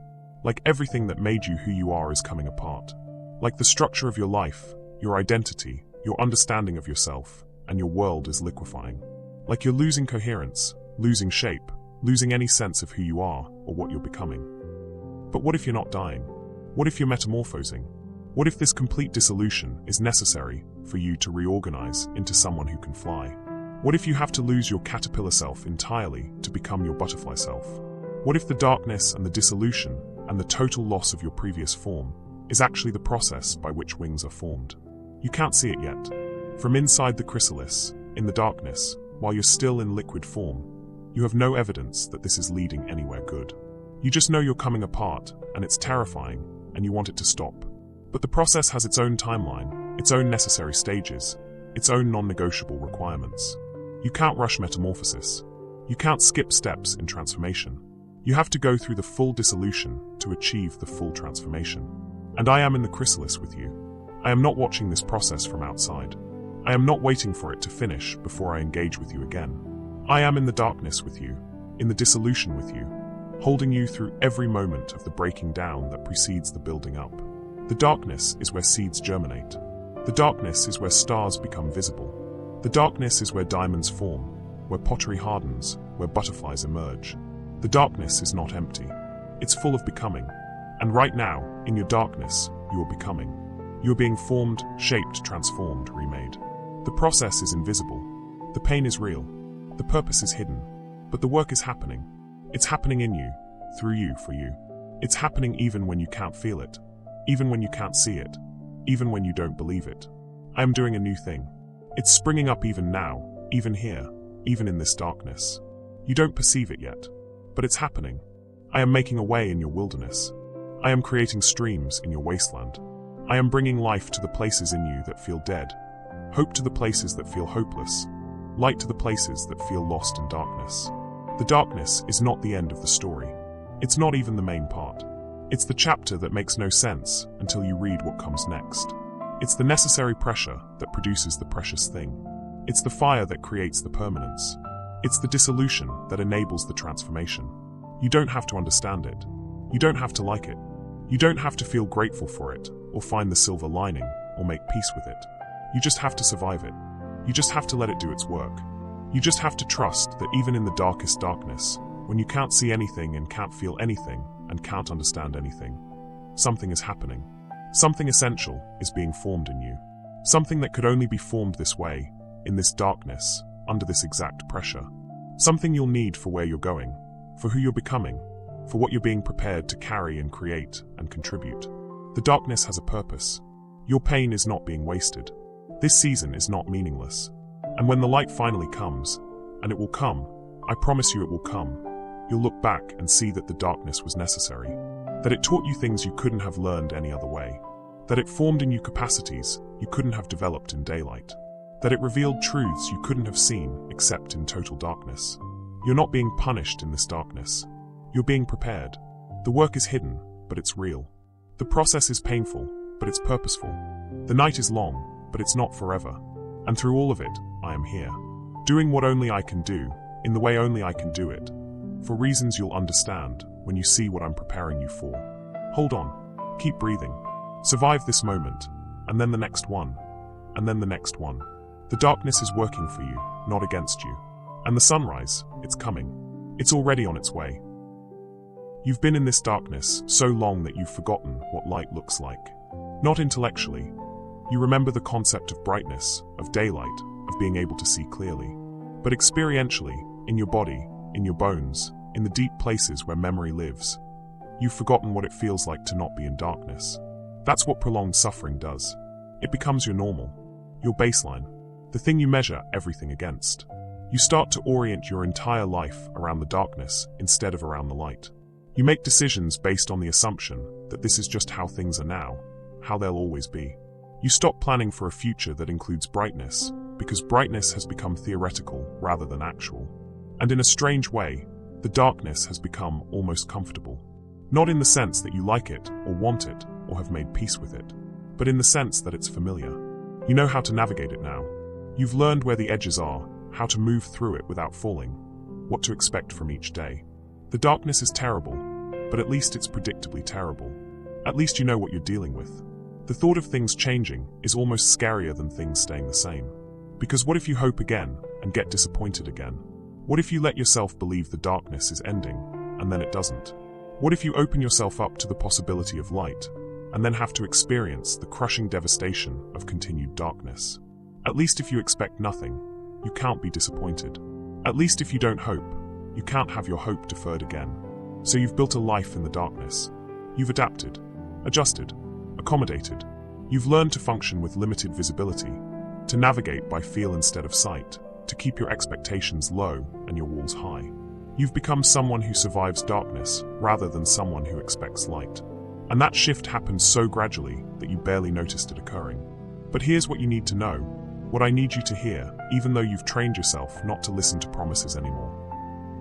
Like everything that made you who you are is coming apart. Like the structure of your life, your identity, your understanding of yourself, and your world is liquefying. Like you're losing coherence, losing shape, losing any sense of who you are or what you're becoming. But what if you're not dying? What if you're metamorphosing? What if this complete dissolution is necessary for you to reorganize into someone who can fly? What if you have to lose your caterpillar self entirely to become your butterfly self? What if the darkness and the dissolution and the total loss of your previous form is actually the process by which wings are formed? You can't see it yet. From inside the chrysalis, in the darkness, while you're still in liquid form, you have no evidence that this is leading anywhere good. You just know you're coming apart, and it's terrifying, and you want it to stop. But the process has its own timeline, its own necessary stages, its own non-negotiable requirements. You can't rush metamorphosis. You can't skip steps in transformation. You have to go through the full dissolution to achieve the full transformation. And I am in the chrysalis with you. I am not watching this process from outside. I am not waiting for it to finish before I engage with you again. I am in the darkness with you, in the dissolution with you, holding you through every moment of the breaking down that precedes the building up. The darkness is where seeds germinate. The darkness is where stars become visible. The darkness is where diamonds form, where pottery hardens, where butterflies emerge. The darkness is not empty. It's full of becoming. And right now, in your darkness, you are becoming. You are being formed, shaped, transformed, remade. The process is invisible. The pain is real. The purpose is hidden. But the work is happening. It's happening in you, through you, for you. It's happening even when you can't feel it, even when you can't see it, even when you don't believe it. I am doing a new thing. It's springing up even now, even here, even in this darkness. You don't perceive it yet, but it's happening. I am making a way in your wilderness. I am creating streams in your wasteland. I am bringing life to the places in you that feel dead, hope to the places that feel hopeless, light to the places that feel lost in darkness. The darkness is not the end of the story. It's not even the main part. It's the chapter that makes no sense until you read what comes next. It's the necessary pressure that produces the precious thing. It's the fire that creates the permanence. It's the dissolution that enables the transformation. You don't have to understand it. You don't have to like it. You don't have to feel grateful for it, or find the silver lining, or make peace with it. You just have to survive it. You just have to let it do its work. You just have to trust that even in the darkest darkness, when you can't see anything and can't feel anything and can't understand anything, something is happening. Something essential is being formed in you. Something that could only be formed this way, in this darkness, under this exact pressure. Something you'll need for where you're going, for who you're becoming, for what you're being prepared to carry and create and contribute. The darkness has a purpose. Your pain is not being wasted. This season is not meaningless. And when the light finally comes, and it will come, I promise you it will come, you'll look back and see that the darkness was necessary, that it taught you things you couldn't have learned any other way, that it formed in you capacities you couldn't have developed in daylight, that it revealed truths you couldn't have seen except in total darkness. You're not being punished in this darkness. You're being prepared. The work is hidden, but it's real. The process is painful, but it's purposeful. The night is long, but it's not forever. And through all of it, I am here, doing what only I can do, in the way only I can do it, for reasons you'll understand when you see what I'm preparing you for. Hold on. Keep breathing. Survive this moment, and then the next one, and then the next one. The darkness is working for you, not against you. And the sunrise, it's coming. It's already on its way. You've been in this darkness so long that you've forgotten what light looks like. Not intellectually. You remember the concept of brightness, of daylight, of being able to see clearly. But experientially, in your body, in your bones, in the deep places where memory lives, you've forgotten what it feels like to not be in darkness. That's what prolonged suffering does. It becomes your normal, your baseline, the thing you measure everything against. You start to orient your entire life around the darkness instead of around the light. You make decisions based on the assumption that this is just how things are now, how they'll always be. You stop planning for a future that includes brightness, because brightness has become theoretical rather than actual. And in a strange way, the darkness has become almost comfortable. Not in the sense that you like it, or want it, or have made peace with it, but in the sense that it's familiar. You know how to navigate it now. You've learned where the edges are, how to move through it without falling, what to expect from each day. The darkness is terrible, but at least it's predictably terrible. At least you know what you're dealing with. The thought of things changing is almost scarier than things staying the same. Because what if you hope again and get disappointed again? What if you let yourself believe the darkness is ending, and then it doesn't? What if you open yourself up to the possibility of light, and then have to experience the crushing devastation of continued darkness? At least if you expect nothing, you can't be disappointed. At least if you don't hope, you can't have your hope deferred again. So you've built a life in the darkness. You've adapted, adjusted, accommodated. You've learned to function with limited visibility, to navigate by feel instead of sight, to keep your expectations low and your walls high. You've become someone who survives darkness rather than someone who expects light. And that shift happened so gradually that you barely noticed it occurring. But here's what you need to know, what I need you to hear, even though you've trained yourself not to listen to promises anymore.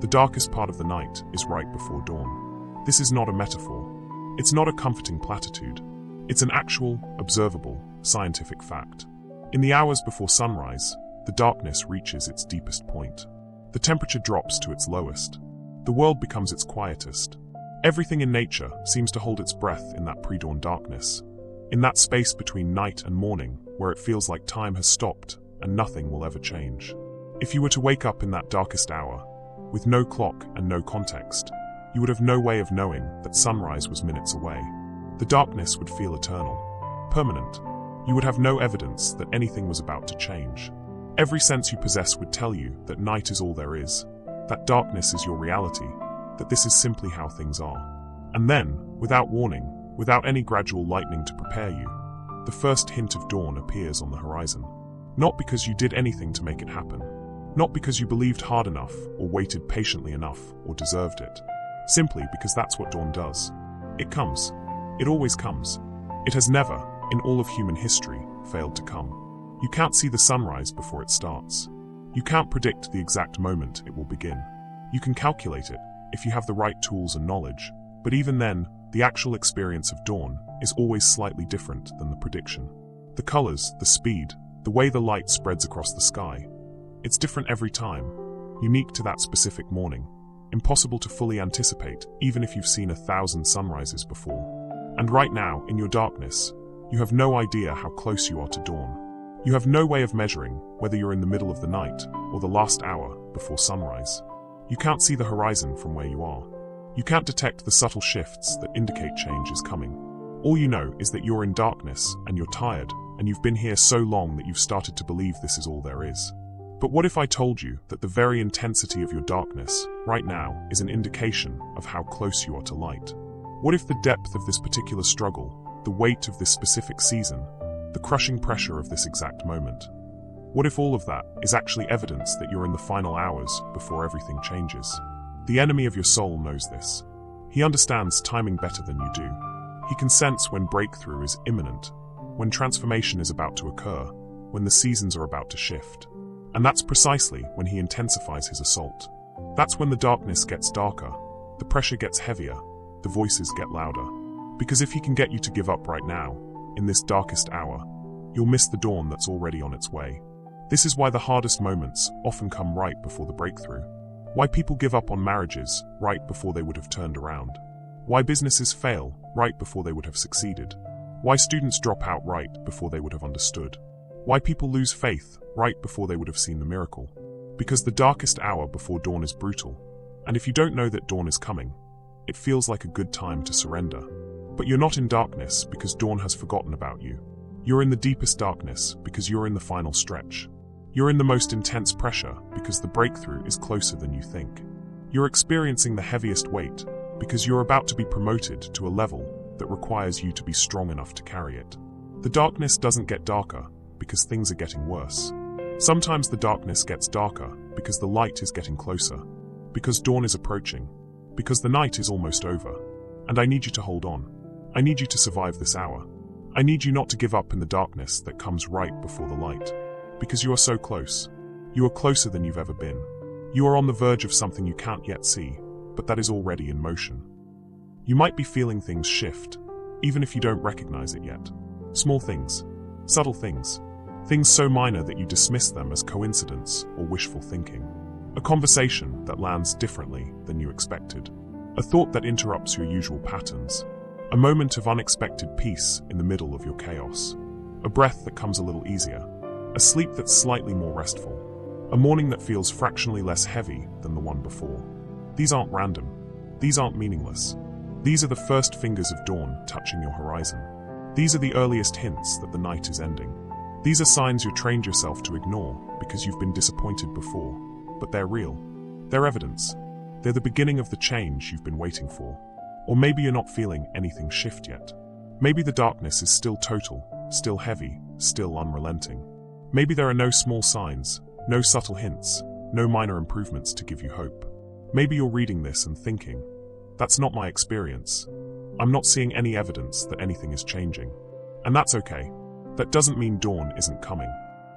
The darkest part of the night is right before dawn. This is not a metaphor. It's not a comforting platitude. It's an actual, observable, scientific fact. In the hours before sunrise, the darkness reaches its deepest point. The temperature drops to its lowest. The world becomes its quietest. Everything in nature seems to hold its breath in that pre-dawn darkness, in that space between night and morning where it feels like time has stopped and nothing will ever change. If you were to wake up in that darkest hour, with no clock and no context, you would have no way of knowing that sunrise was minutes away. The darkness would feel eternal, permanent. You would have no evidence that anything was about to change. Every sense you possess would tell you that night is all there is, that darkness is your reality, that this is simply how things are. And then, without warning, without any gradual lightening to prepare you, the first hint of dawn appears on the horizon. Not because you did anything to make it happen. Not because you believed hard enough, or waited patiently enough, or deserved it. Simply because that's what dawn does. It comes. It always comes. It has never, in all of human history, failed to come. You can't see the sunrise before it starts. You can't predict the exact moment it will begin. You can calculate it, if you have the right tools and knowledge, but even then, the actual experience of dawn is always slightly different than the prediction. The colors, the speed, the way the light spreads across the sky, it's different every time, unique to that specific morning, impossible to fully anticipate even if you've seen 1,000 sunrises before. And right now, in your darkness, you have no idea how close you are to dawn. You have no way of measuring whether you're in the middle of the night or the last hour before sunrise. You can't see the horizon from where you are. You can't detect the subtle shifts that indicate change is coming. All you know is that you're in darkness and you're tired, and you've been here so long that you've started to believe this is all there is. But what if I told you that the very intensity of your darkness, right now, is an indication of how close you are to light? What if the depth of this particular struggle, the weight of this specific season, the crushing pressure of this exact moment? What if all of that is actually evidence that you're in the final hours before everything changes? The enemy of your soul knows this. He understands timing better than you do. He can sense when breakthrough is imminent, when transformation is about to occur, when the seasons are about to shift. And that's precisely when he intensifies his assault. That's when the darkness gets darker, the pressure gets heavier, the voices get louder. Because if he can get you to give up right now, in this darkest hour, you'll miss the dawn that's already on its way. This is why the hardest moments often come right before the breakthrough. Why people give up on marriages right before they would have turned around. Why businesses fail right before they would have succeeded. Why students drop out right before they would have understood. Why people lose faith right before they would have seen the miracle. Because the darkest hour before dawn is brutal. And if you don't know that dawn is coming, it feels like a good time to surrender. But you're not in darkness because dawn has forgotten about you. You're in the deepest darkness because you're in the final stretch. You're in the most intense pressure because the breakthrough is closer than you think. You're experiencing the heaviest weight because you're about to be promoted to a level that requires you to be strong enough to carry it. The darkness doesn't get darker because things are getting worse. Sometimes the darkness gets darker because the light is getting closer, because dawn is approaching, because the night is almost over. And I need you to hold on. I need you to survive this hour. I need you not to give up in the darkness that comes right before the light. Because you are so close. You are closer than you've ever been. You are on the verge of something you can't yet see, but that is already in motion. You might be feeling things shift, even if you don't recognize it yet. Small things, subtle things, things so minor that you dismiss them as coincidence or wishful thinking. A conversation that lands differently than you expected. A thought that interrupts your usual patterns. A moment of unexpected peace in the middle of your chaos. A breath that comes a little easier. A sleep that's slightly more restful. A morning that feels fractionally less heavy than the one before. These aren't random. These aren't meaningless. These are the first fingers of dawn touching your horizon. These are the earliest hints that the night is ending. These are signs you've trained yourself to ignore because you've been disappointed before. But they're real. They're evidence. They're the beginning of the change you've been waiting for. Or maybe you're not feeling anything shift yet. Maybe the darkness is still total, still heavy, still unrelenting. Maybe there are no small signs, no subtle hints, no minor improvements to give you hope. Maybe you're reading this and thinking, that's not my experience. I'm not seeing any evidence that anything is changing. And that's okay. That doesn't mean dawn isn't coming.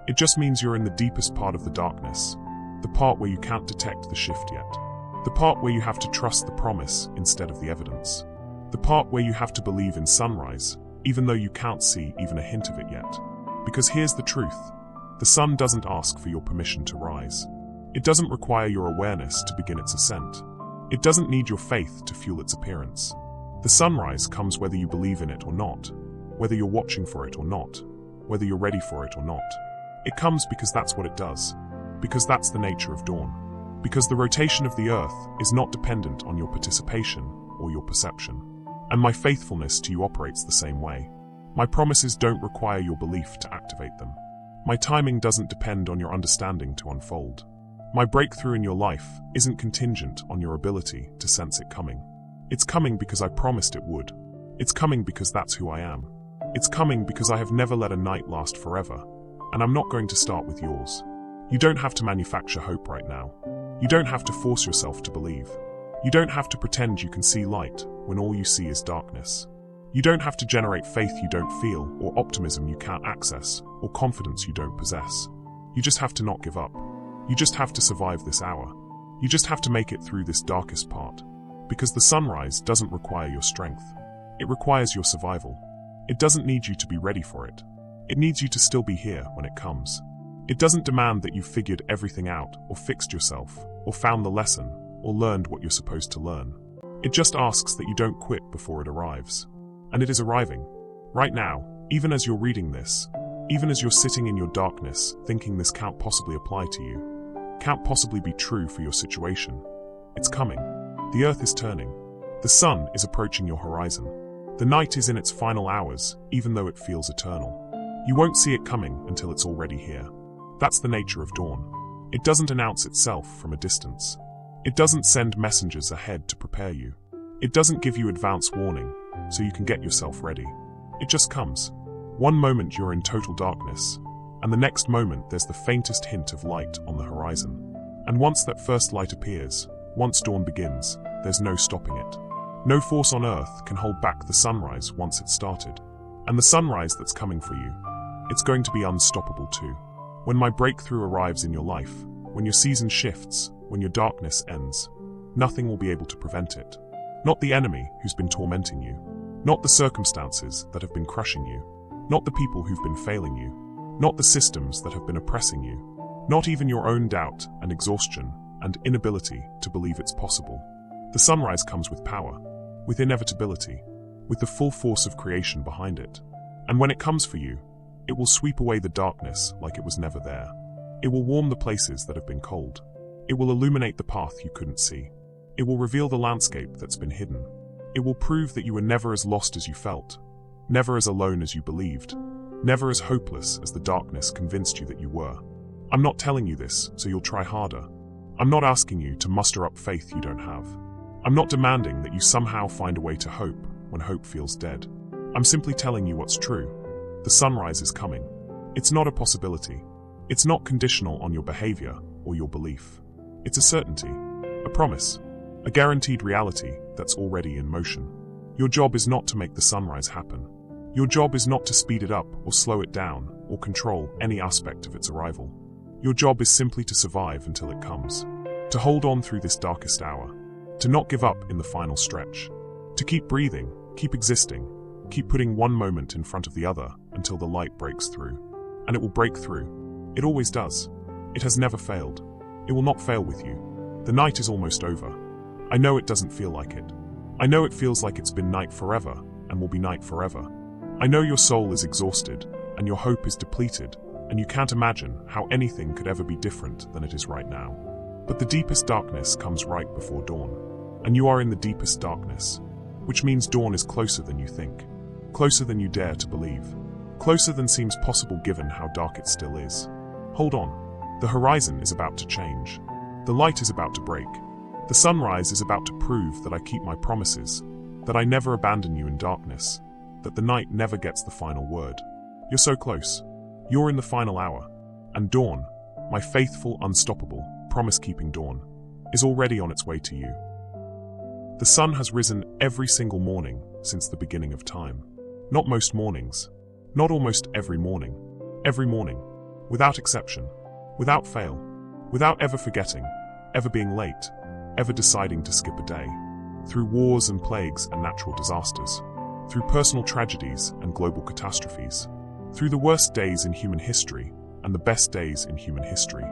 It just means you're in the deepest part of the darkness, the part where you can't detect the shift yet. The part where you have to trust the promise instead of the evidence. The part where you have to believe in sunrise, even though you can't see even a hint of it yet. Because here's the truth. The sun doesn't ask for your permission to rise. It doesn't require your awareness to begin its ascent. It doesn't need your faith to fuel its appearance. The sunrise comes whether you believe in it or not, whether you're watching for it or not, whether you're ready for it or not. It comes because that's what it does, because that's the nature of dawn, because the rotation of the earth is not dependent on your participation or your perception. And my faithfulness to you operates the same way. My promises don't require your belief to activate them. My timing doesn't depend on your understanding to unfold. My breakthrough in your life isn't contingent on your ability to sense it coming. It's coming because I promised it would. It's coming because that's who I am. It's coming because I have never let a night last forever, and I'm not going to start with yours. You don't have to manufacture hope right now. You don't have to force yourself to believe. You don't have to pretend you can see light when all you see is darkness. You don't have to generate faith you don't feel, or optimism you can't access, or confidence you don't possess. You just have to not give up. You just have to survive this hour. You just have to make it through this darkest part. Because the sunrise doesn't require your strength. It requires your survival. It doesn't need you to be ready for it. It needs you to still be here when it comes. It doesn't demand that you've figured everything out, or fixed yourself, or found the lesson, or learned what you're supposed to learn. It just asks that you don't quit before it arrives. And it is arriving. Right now, even as you're reading this, even as you're sitting in your darkness, thinking this can't possibly apply to you, can't possibly be true for your situation. It's coming. The earth is turning. The sun is approaching your horizon. The night is in its final hours, even though it feels eternal. You won't see it coming until it's already here. That's the nature of dawn. It doesn't announce itself from a distance. It doesn't send messengers ahead to prepare you. It doesn't give you advance warning, so you can get yourself ready. It just comes. One moment you're in total darkness, and the next moment there's the faintest hint of light on the horizon. And once that first light appears, once dawn begins, there's no stopping it. No force on earth can hold back the sunrise once it's started. And the sunrise that's coming for you, it's going to be unstoppable too. When my breakthrough arrives in your life, when your season shifts, when your darkness ends, nothing will be able to prevent it. Not the enemy who's been tormenting you, not the circumstances that have been crushing you, not the people who've been failing you, not the systems that have been oppressing you, not even your own doubt and exhaustion and inability to believe it's possible. The sunrise comes with power, with inevitability, with the full force of creation behind it. And when it comes for you, it will sweep away the darkness like it was never there. It will warm the places that have been cold. It will illuminate the path you couldn't see. It will reveal the landscape that's been hidden. It will prove that you were never as lost as you felt, never as alone as you believed, never as hopeless as the darkness convinced you that you were. I'm not telling you this so you'll try harder. I'm not asking you to muster up faith you don't have. I'm not demanding that you somehow find a way to hope when hope feels dead. I'm simply telling you what's true. The sunrise is coming. It's not a possibility. It's not conditional on your behavior or your belief. It's a certainty, a promise, a guaranteed reality that's already in motion. Your job is not to make the sunrise happen. Your job is not to speed it up or slow it down or control any aspect of its arrival. Your job is simply to survive until it comes, to hold on through this darkest hour, to not give up in the final stretch, to keep breathing, keep existing, keep putting one moment in front of the other until the light breaks through. And it will break through. It always does. It has never failed. It will not fail with you. The night is almost over. I know it doesn't feel like it. I know it feels like it's been night forever and will be night forever. I know your soul is exhausted and your hope is depleted, and you can't imagine how anything could ever be different than it is right now. But the deepest darkness comes right before dawn, and you are in the deepest darkness, which means dawn is closer than you think, closer than you dare to believe, closer than seems possible given how dark it still is. Hold on. The horizon is about to change. The light is about to break. The sunrise is about to prove that I keep my promises, that I never abandon you in darkness, that the night never gets the final word. You're so close. You're in the final hour. And dawn, my faithful, unstoppable, promise-keeping dawn, is already on its way to you. The sun has risen every single morning since the beginning of time. Not most mornings, not almost every morning, without exception, without fail, without ever forgetting, ever being late, ever deciding to skip a day, through wars and plagues and natural disasters, through personal tragedies and global catastrophes, through the worst days in human history and the best days in human history.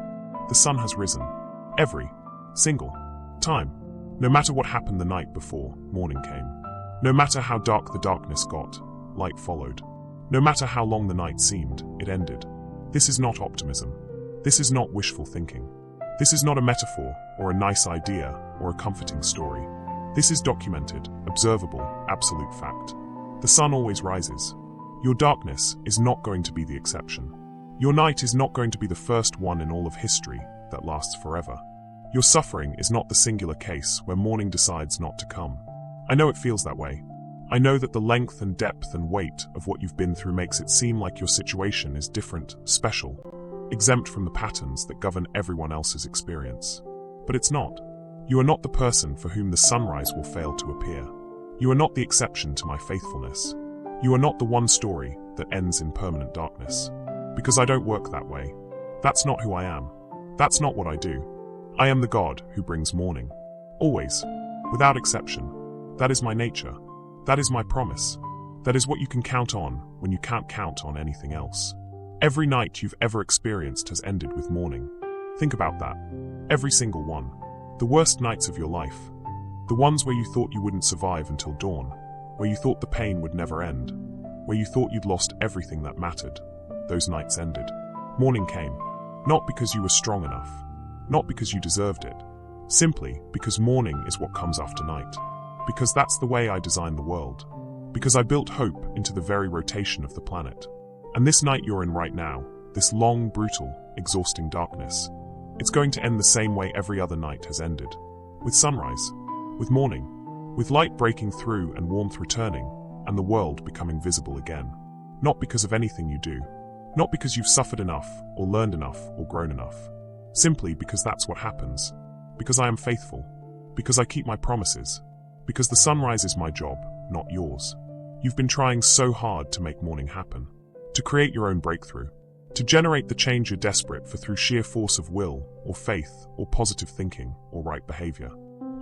The sun has risen, every single time. No matter what happened the night before morning came, no matter how dark the darkness got, light followed. No matter how long the night seemed, it ended. This is not optimism. This is not wishful thinking. This is not a metaphor or a nice idea or a comforting story. This is documented, observable, absolute fact. The sun always rises. Your darkness is not going to be the exception. Your night is not going to be the first one in all of history that lasts forever. Your suffering is not the singular case where morning decides not to come. I know it feels that way. I know that the length and depth and weight of what you've been through makes it seem like your situation is different, special, exempt from the patterns that govern everyone else's experience. But it's not. You are not the person for whom the sunrise will fail to appear. You are not the exception to my faithfulness. You are not the one story that ends in permanent darkness. Because I don't work that way. That's not who I am. That's not what I do. I am the God who brings morning. Always. Without exception. That is my nature. That is my promise. That is what you can count on when you can't count on anything else. Every night you've ever experienced has ended with morning. Think about that. Every single one. The worst nights of your life. The ones where you thought you wouldn't survive until dawn. Where you thought the pain would never end. Where you thought you'd lost everything that mattered. Those nights ended. Morning came. Not because you were strong enough. Not because you deserved it. Simply because morning is what comes after night. Because that's the way I designed the world. Because I built hope into the very rotation of the planet. And this night you're in right now, this long, brutal, exhausting darkness, it's going to end the same way every other night has ended. With sunrise. With morning. With light breaking through and warmth returning, and the world becoming visible again. Not because of anything you do. Not because you've suffered enough, or learned enough, or grown enough. Simply because that's what happens. Because I am faithful. Because I keep my promises. Because the sunrise is my job, not yours. You've been trying so hard to make morning happen. To create your own breakthrough. To generate the change you're desperate for through sheer force of will, or faith, or positive thinking, or right behavior.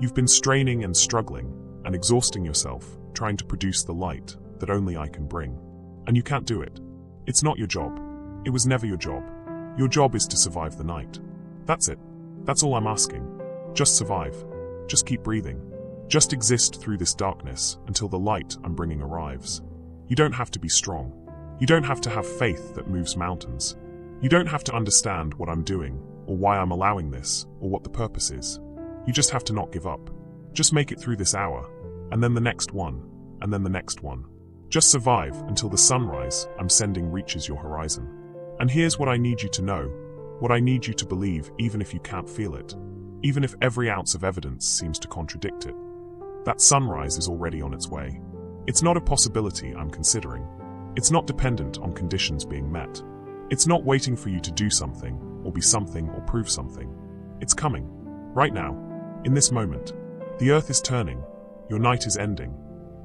You've been straining and struggling, and exhausting yourself, trying to produce the light that only I can bring. And you can't do it. It's not your job. It was never your job. Your job is to survive the night. That's it. That's all I'm asking. Just survive. Just keep breathing. Just exist through this darkness until the light I'm bringing arrives. You don't have to be strong. You don't have to have faith that moves mountains. You don't have to understand what I'm doing, or why I'm allowing this, or what the purpose is. You just have to not give up. Just make it through this hour, and then the next one, and then the next one. Just survive until the sunrise I'm sending reaches your horizon. And here's what I need you to know, what I need you to believe even if you can't feel it, even if every ounce of evidence seems to contradict it. That sunrise is already on its way. It's not a possibility I'm considering. It's not dependent on conditions being met. It's not waiting for you to do something, or be something, or prove something. It's coming. Right now. In this moment. The earth is turning, your night is ending,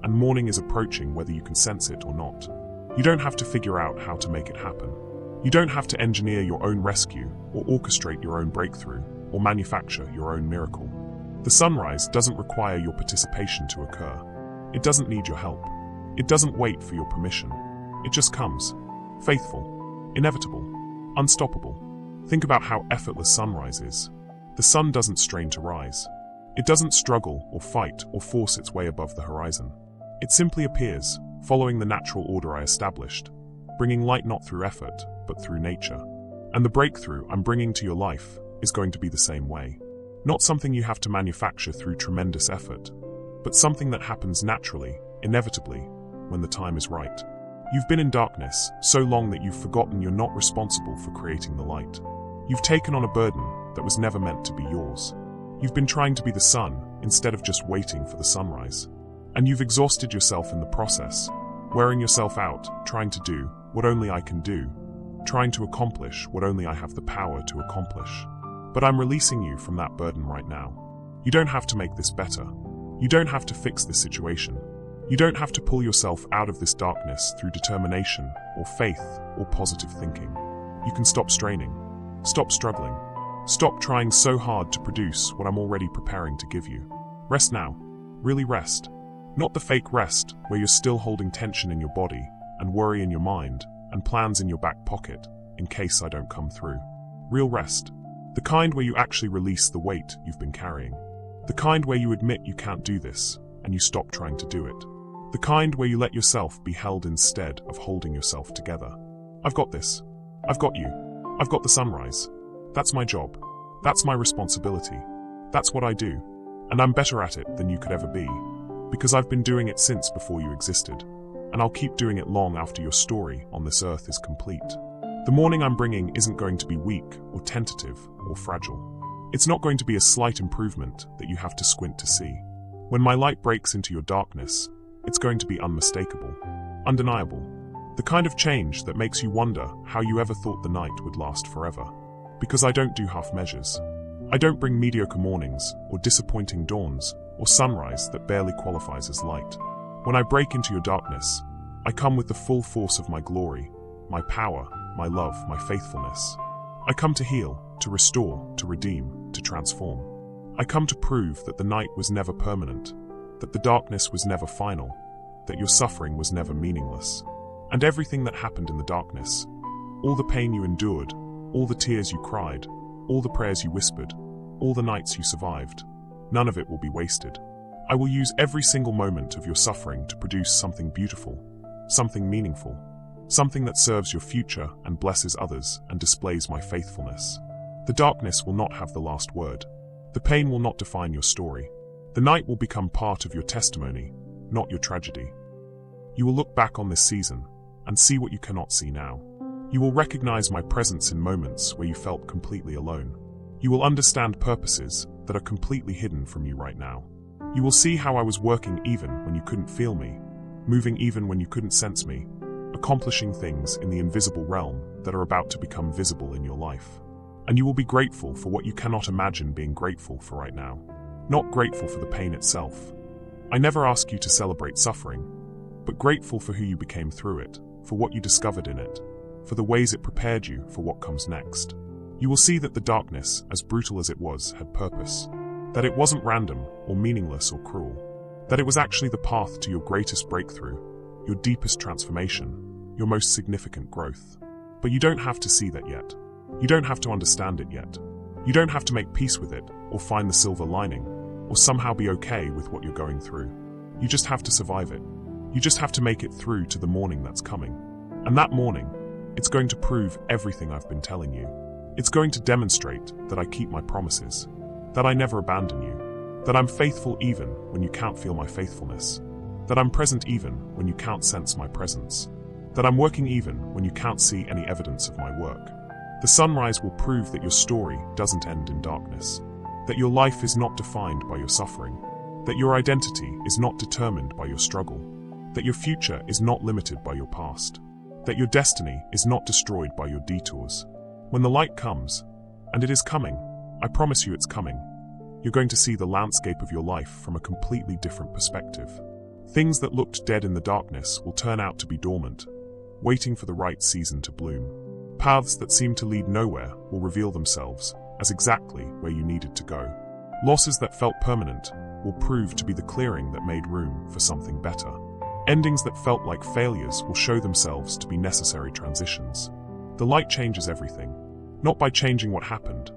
and morning is approaching whether you can sense it or not. You don't have to figure out how to make it happen. You don't have to engineer your own rescue, or orchestrate your own breakthrough, or manufacture your own miracle. The sunrise doesn't require your participation to occur. It doesn't need your help. It doesn't wait for your permission. It just comes. Faithful. Inevitable. Unstoppable. Think about how effortless sunrise is. The sun doesn't strain to rise. It doesn't struggle or fight or force its way above the horizon. It simply appears, following the natural order I established, bringing light not through effort, but through nature. And the breakthrough I'm bringing to your life is going to be the same way. Not something you have to manufacture through tremendous effort, but something that happens naturally, inevitably, when the time is right. You've been in darkness so long that you've forgotten you're not responsible for creating the light. You've taken on a burden that was never meant to be yours. You've been trying to be the sun instead of just waiting for the sunrise. And you've exhausted yourself in the process, wearing yourself out, trying to do what only I can do, trying to accomplish what only I have the power to accomplish. But I'm releasing you from that burden right now. You don't have to make this better. You don't have to fix this situation. You don't have to pull yourself out of this darkness through determination or faith or positive thinking. You can stop straining. Stop struggling. Stop trying so hard to produce what I'm already preparing to give you. Rest now. Really rest. Not the fake rest where you're still holding tension in your body and worry in your mind and plans in your back pocket in case I don't come through. Real rest. The kind where you actually release the weight you've been carrying. The kind where you admit you can't do this and you stop trying to do it. The kind where you let yourself be held instead of holding yourself together. I've got this. I've got you. I've got the sunrise. That's my job. That's my responsibility. That's what I do. And I'm better at it than you could ever be. Because I've been doing it since before you existed. And I'll keep doing it long after your story on this earth is complete. The morning I'm bringing isn't going to be weak or tentative or fragile. It's not going to be a slight improvement that you have to squint to see. When my light breaks into your darkness, it's going to be unmistakable, undeniable. The kind of change that makes you wonder how you ever thought the night would last forever. Because I don't do half measures. I don't bring mediocre mornings or disappointing dawns or sunrise that barely qualifies as light. When I break into your darkness, I come with the full force of my glory, my power, my love, my faithfulness. I come to heal, to restore, to redeem, to transform. I come to prove that the night was never permanent, that the darkness was never final, that your suffering was never meaningless. And everything that happened in the darkness, all the pain you endured, all the tears you cried, all the prayers you whispered, all the nights you survived, none of it will be wasted. I will use every single moment of your suffering to produce something beautiful, something meaningful, something that serves your future and blesses others and displays my faithfulness. The darkness will not have the last word. The pain will not define your story. The night will become part of your testimony, not your tragedy. You will look back on this season and see what you cannot see now. You will recognize my presence in moments where you felt completely alone. You will understand purposes that are completely hidden from you right now. You will see how I was working even when you couldn't feel me, moving even when you couldn't sense me, accomplishing things in the invisible realm that are about to become visible in your life. And you will be grateful for what you cannot imagine being grateful for right now. not grateful for the pain itself. I never ask you to celebrate suffering, but grateful for who you became through it, for what you discovered in it, for the ways it prepared you for what comes next. You will see that the darkness, as brutal as it was, had purpose, that it wasn't random or meaningless or cruel, that it was actually the path to your greatest breakthrough, your deepest transformation, your most significant growth. But you don't have to see that yet. You don't have to understand it yet. You don't have to make peace with it, or find the silver lining, or somehow be okay with what you're going through. You just have to survive it. You just have to make it through to the morning that's coming. And that morning, it's going to prove everything I've been telling you. It's going to demonstrate that I keep my promises, that I never abandon you, that I'm faithful even when you can't feel my faithfulness, that I'm present even when you can't sense my presence, that I'm working even when you can't see any evidence of my work. The sunrise will prove that your story doesn't end in darkness, that your life is not defined by your suffering, that your identity is not determined by your struggle, that your future is not limited by your past, that your destiny is not destroyed by your detours. When the light comes, and it is coming, I promise you it's coming, you're going to see the landscape of your life from a completely different perspective. Things that looked dead in the darkness will turn out to be dormant, waiting for the right season to bloom. Paths that seemed to lead nowhere will reveal themselves as exactly where you needed to go. Losses that felt permanent will prove to be the clearing that made room for something better. Endings that felt like failures will show themselves to be necessary transitions. The light changes everything, not by changing what happened,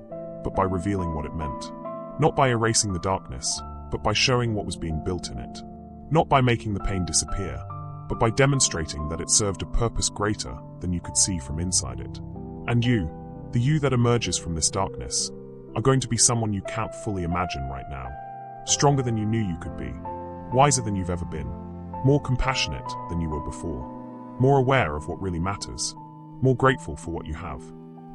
but by revealing what it meant. Not by erasing the darkness, but by showing what was being built in it. Not by making the pain disappear, but by demonstrating that it served a purpose greater than you could see from inside it. And you, the you that emerges from this darkness, are going to be someone you can't fully imagine right now. Stronger than you knew you could be, wiser than you've ever been, more compassionate than you were before, more aware of what really matters, more grateful for what you have,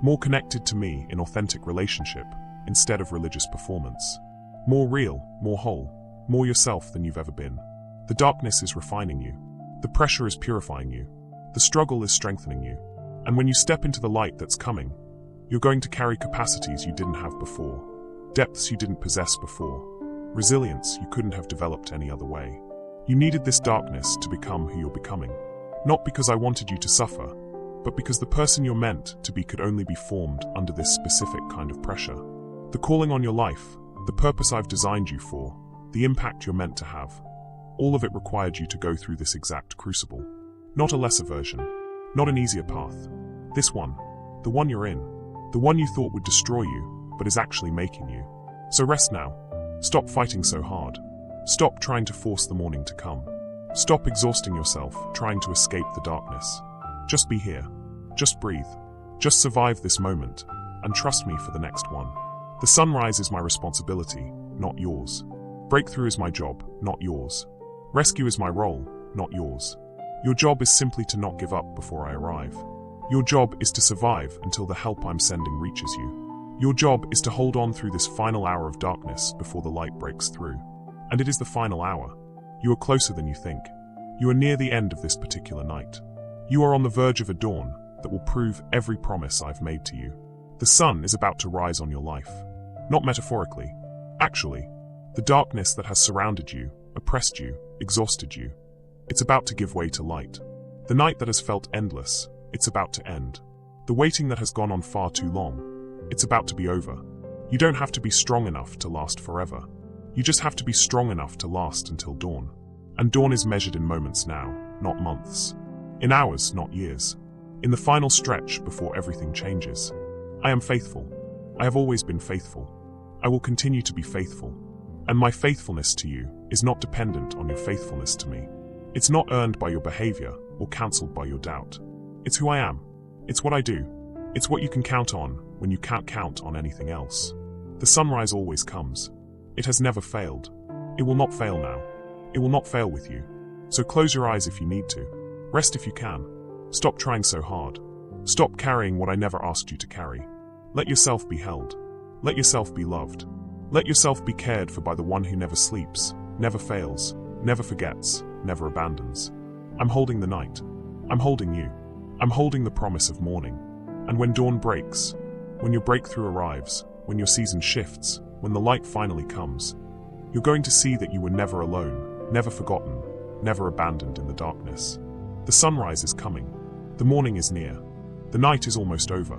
more connected to me in authentic relationship instead of religious performance, more real, more whole, more yourself than you've ever been. The darkness is refining you. The pressure is purifying you. The struggle is strengthening you. And when you step into the light that's coming, you're going to carry capacities you didn't have before, depths you didn't possess before, resilience you couldn't have developed any other way. You needed this darkness to become who you're becoming. Not because I wanted you to suffer, but because the person you're meant to be could only be formed under this specific kind of pressure. The calling on your life, the purpose I've designed you for, the impact you're meant to have, all of it required you to go through this exact crucible. Not a lesser version, not an easier path. This one, the one you're in, the one you thought would destroy you, but is actually making you. So rest now. Stop fighting so hard. Stop trying to force the morning to come. Stop exhausting yourself trying to escape the darkness. Just be here. Just breathe. Just survive this moment, and trust me for the next one. The sunrise is my responsibility, not yours. Breakthrough is my job, not yours. Rescue is my role, not yours. Your job is simply to not give up before I arrive. Your job is to survive until the help I'm sending reaches you. Your job is to hold on through this final hour of darkness before the light breaks through. And it is the final hour. You are closer than you think. You are near the end of this particular night. You are on the verge of a dawn that will prove every promise I've made to you. The sun is about to rise on your life. Not metaphorically. Actually, the darkness that has surrounded you, oppressed you, exhausted you, it's about to give way to light. The night that has felt endless, it's about to end. The waiting that has gone on far too long, it's about to be over. You don't have to be strong enough to last forever. You just have to be strong enough to last until dawn. And dawn is measured in moments now, not months. In hours, not years. In the final stretch before everything changes. I am faithful. I have always been faithful. I will continue to be faithful. And my faithfulness to you is not dependent on your faithfulness to me. It's not earned by your behavior or cancelled by your doubt. It's who I am. It's what I do. It's what you can count on when you can't count on anything else. The sunrise always comes. It has never failed. It will not fail now. It will not fail with you. So close your eyes if you need to. Rest if you can. Stop trying so hard. Stop carrying what I never asked you to carry. Let yourself be held. Let yourself be loved. Let yourself be cared for by the one who never sleeps, never fails, never forgets, never abandons. I'm holding the night. I'm holding you. I'm holding the promise of morning. And when dawn breaks, when your breakthrough arrives, when your season shifts, when the light finally comes, You're going to see that you were never alone, never forgotten, never abandoned in the darkness. The sunrise is coming. The morning is near. The night is almost over.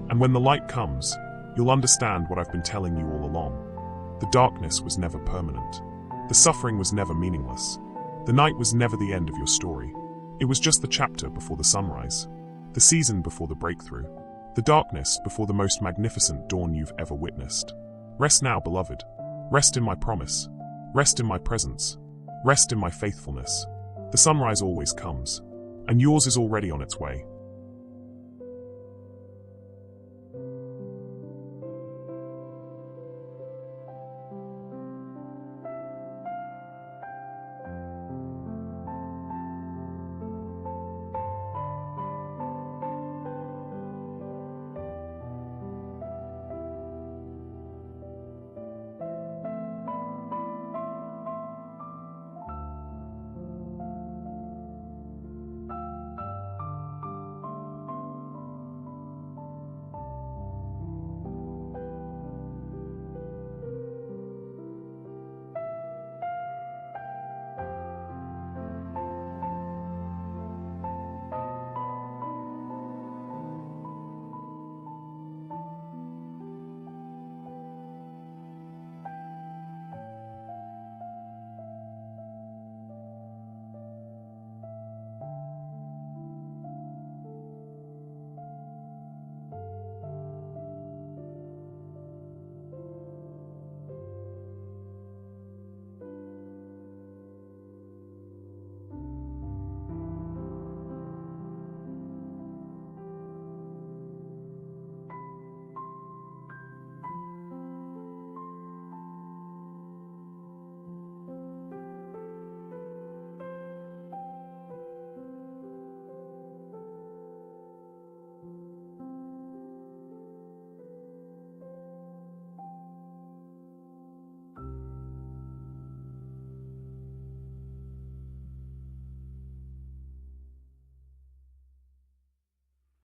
And when the light comes, you'll understand what I've been telling you all along. The darkness was never permanent. The suffering was never meaningless. The night was never the end of your story. It was just the chapter before the sunrise. The season before the breakthrough. The darkness before the most magnificent dawn you've ever witnessed. Rest now, beloved. Rest in my promise. Rest in my presence. Rest in my faithfulness. The sunrise always comes. And yours is already on its way.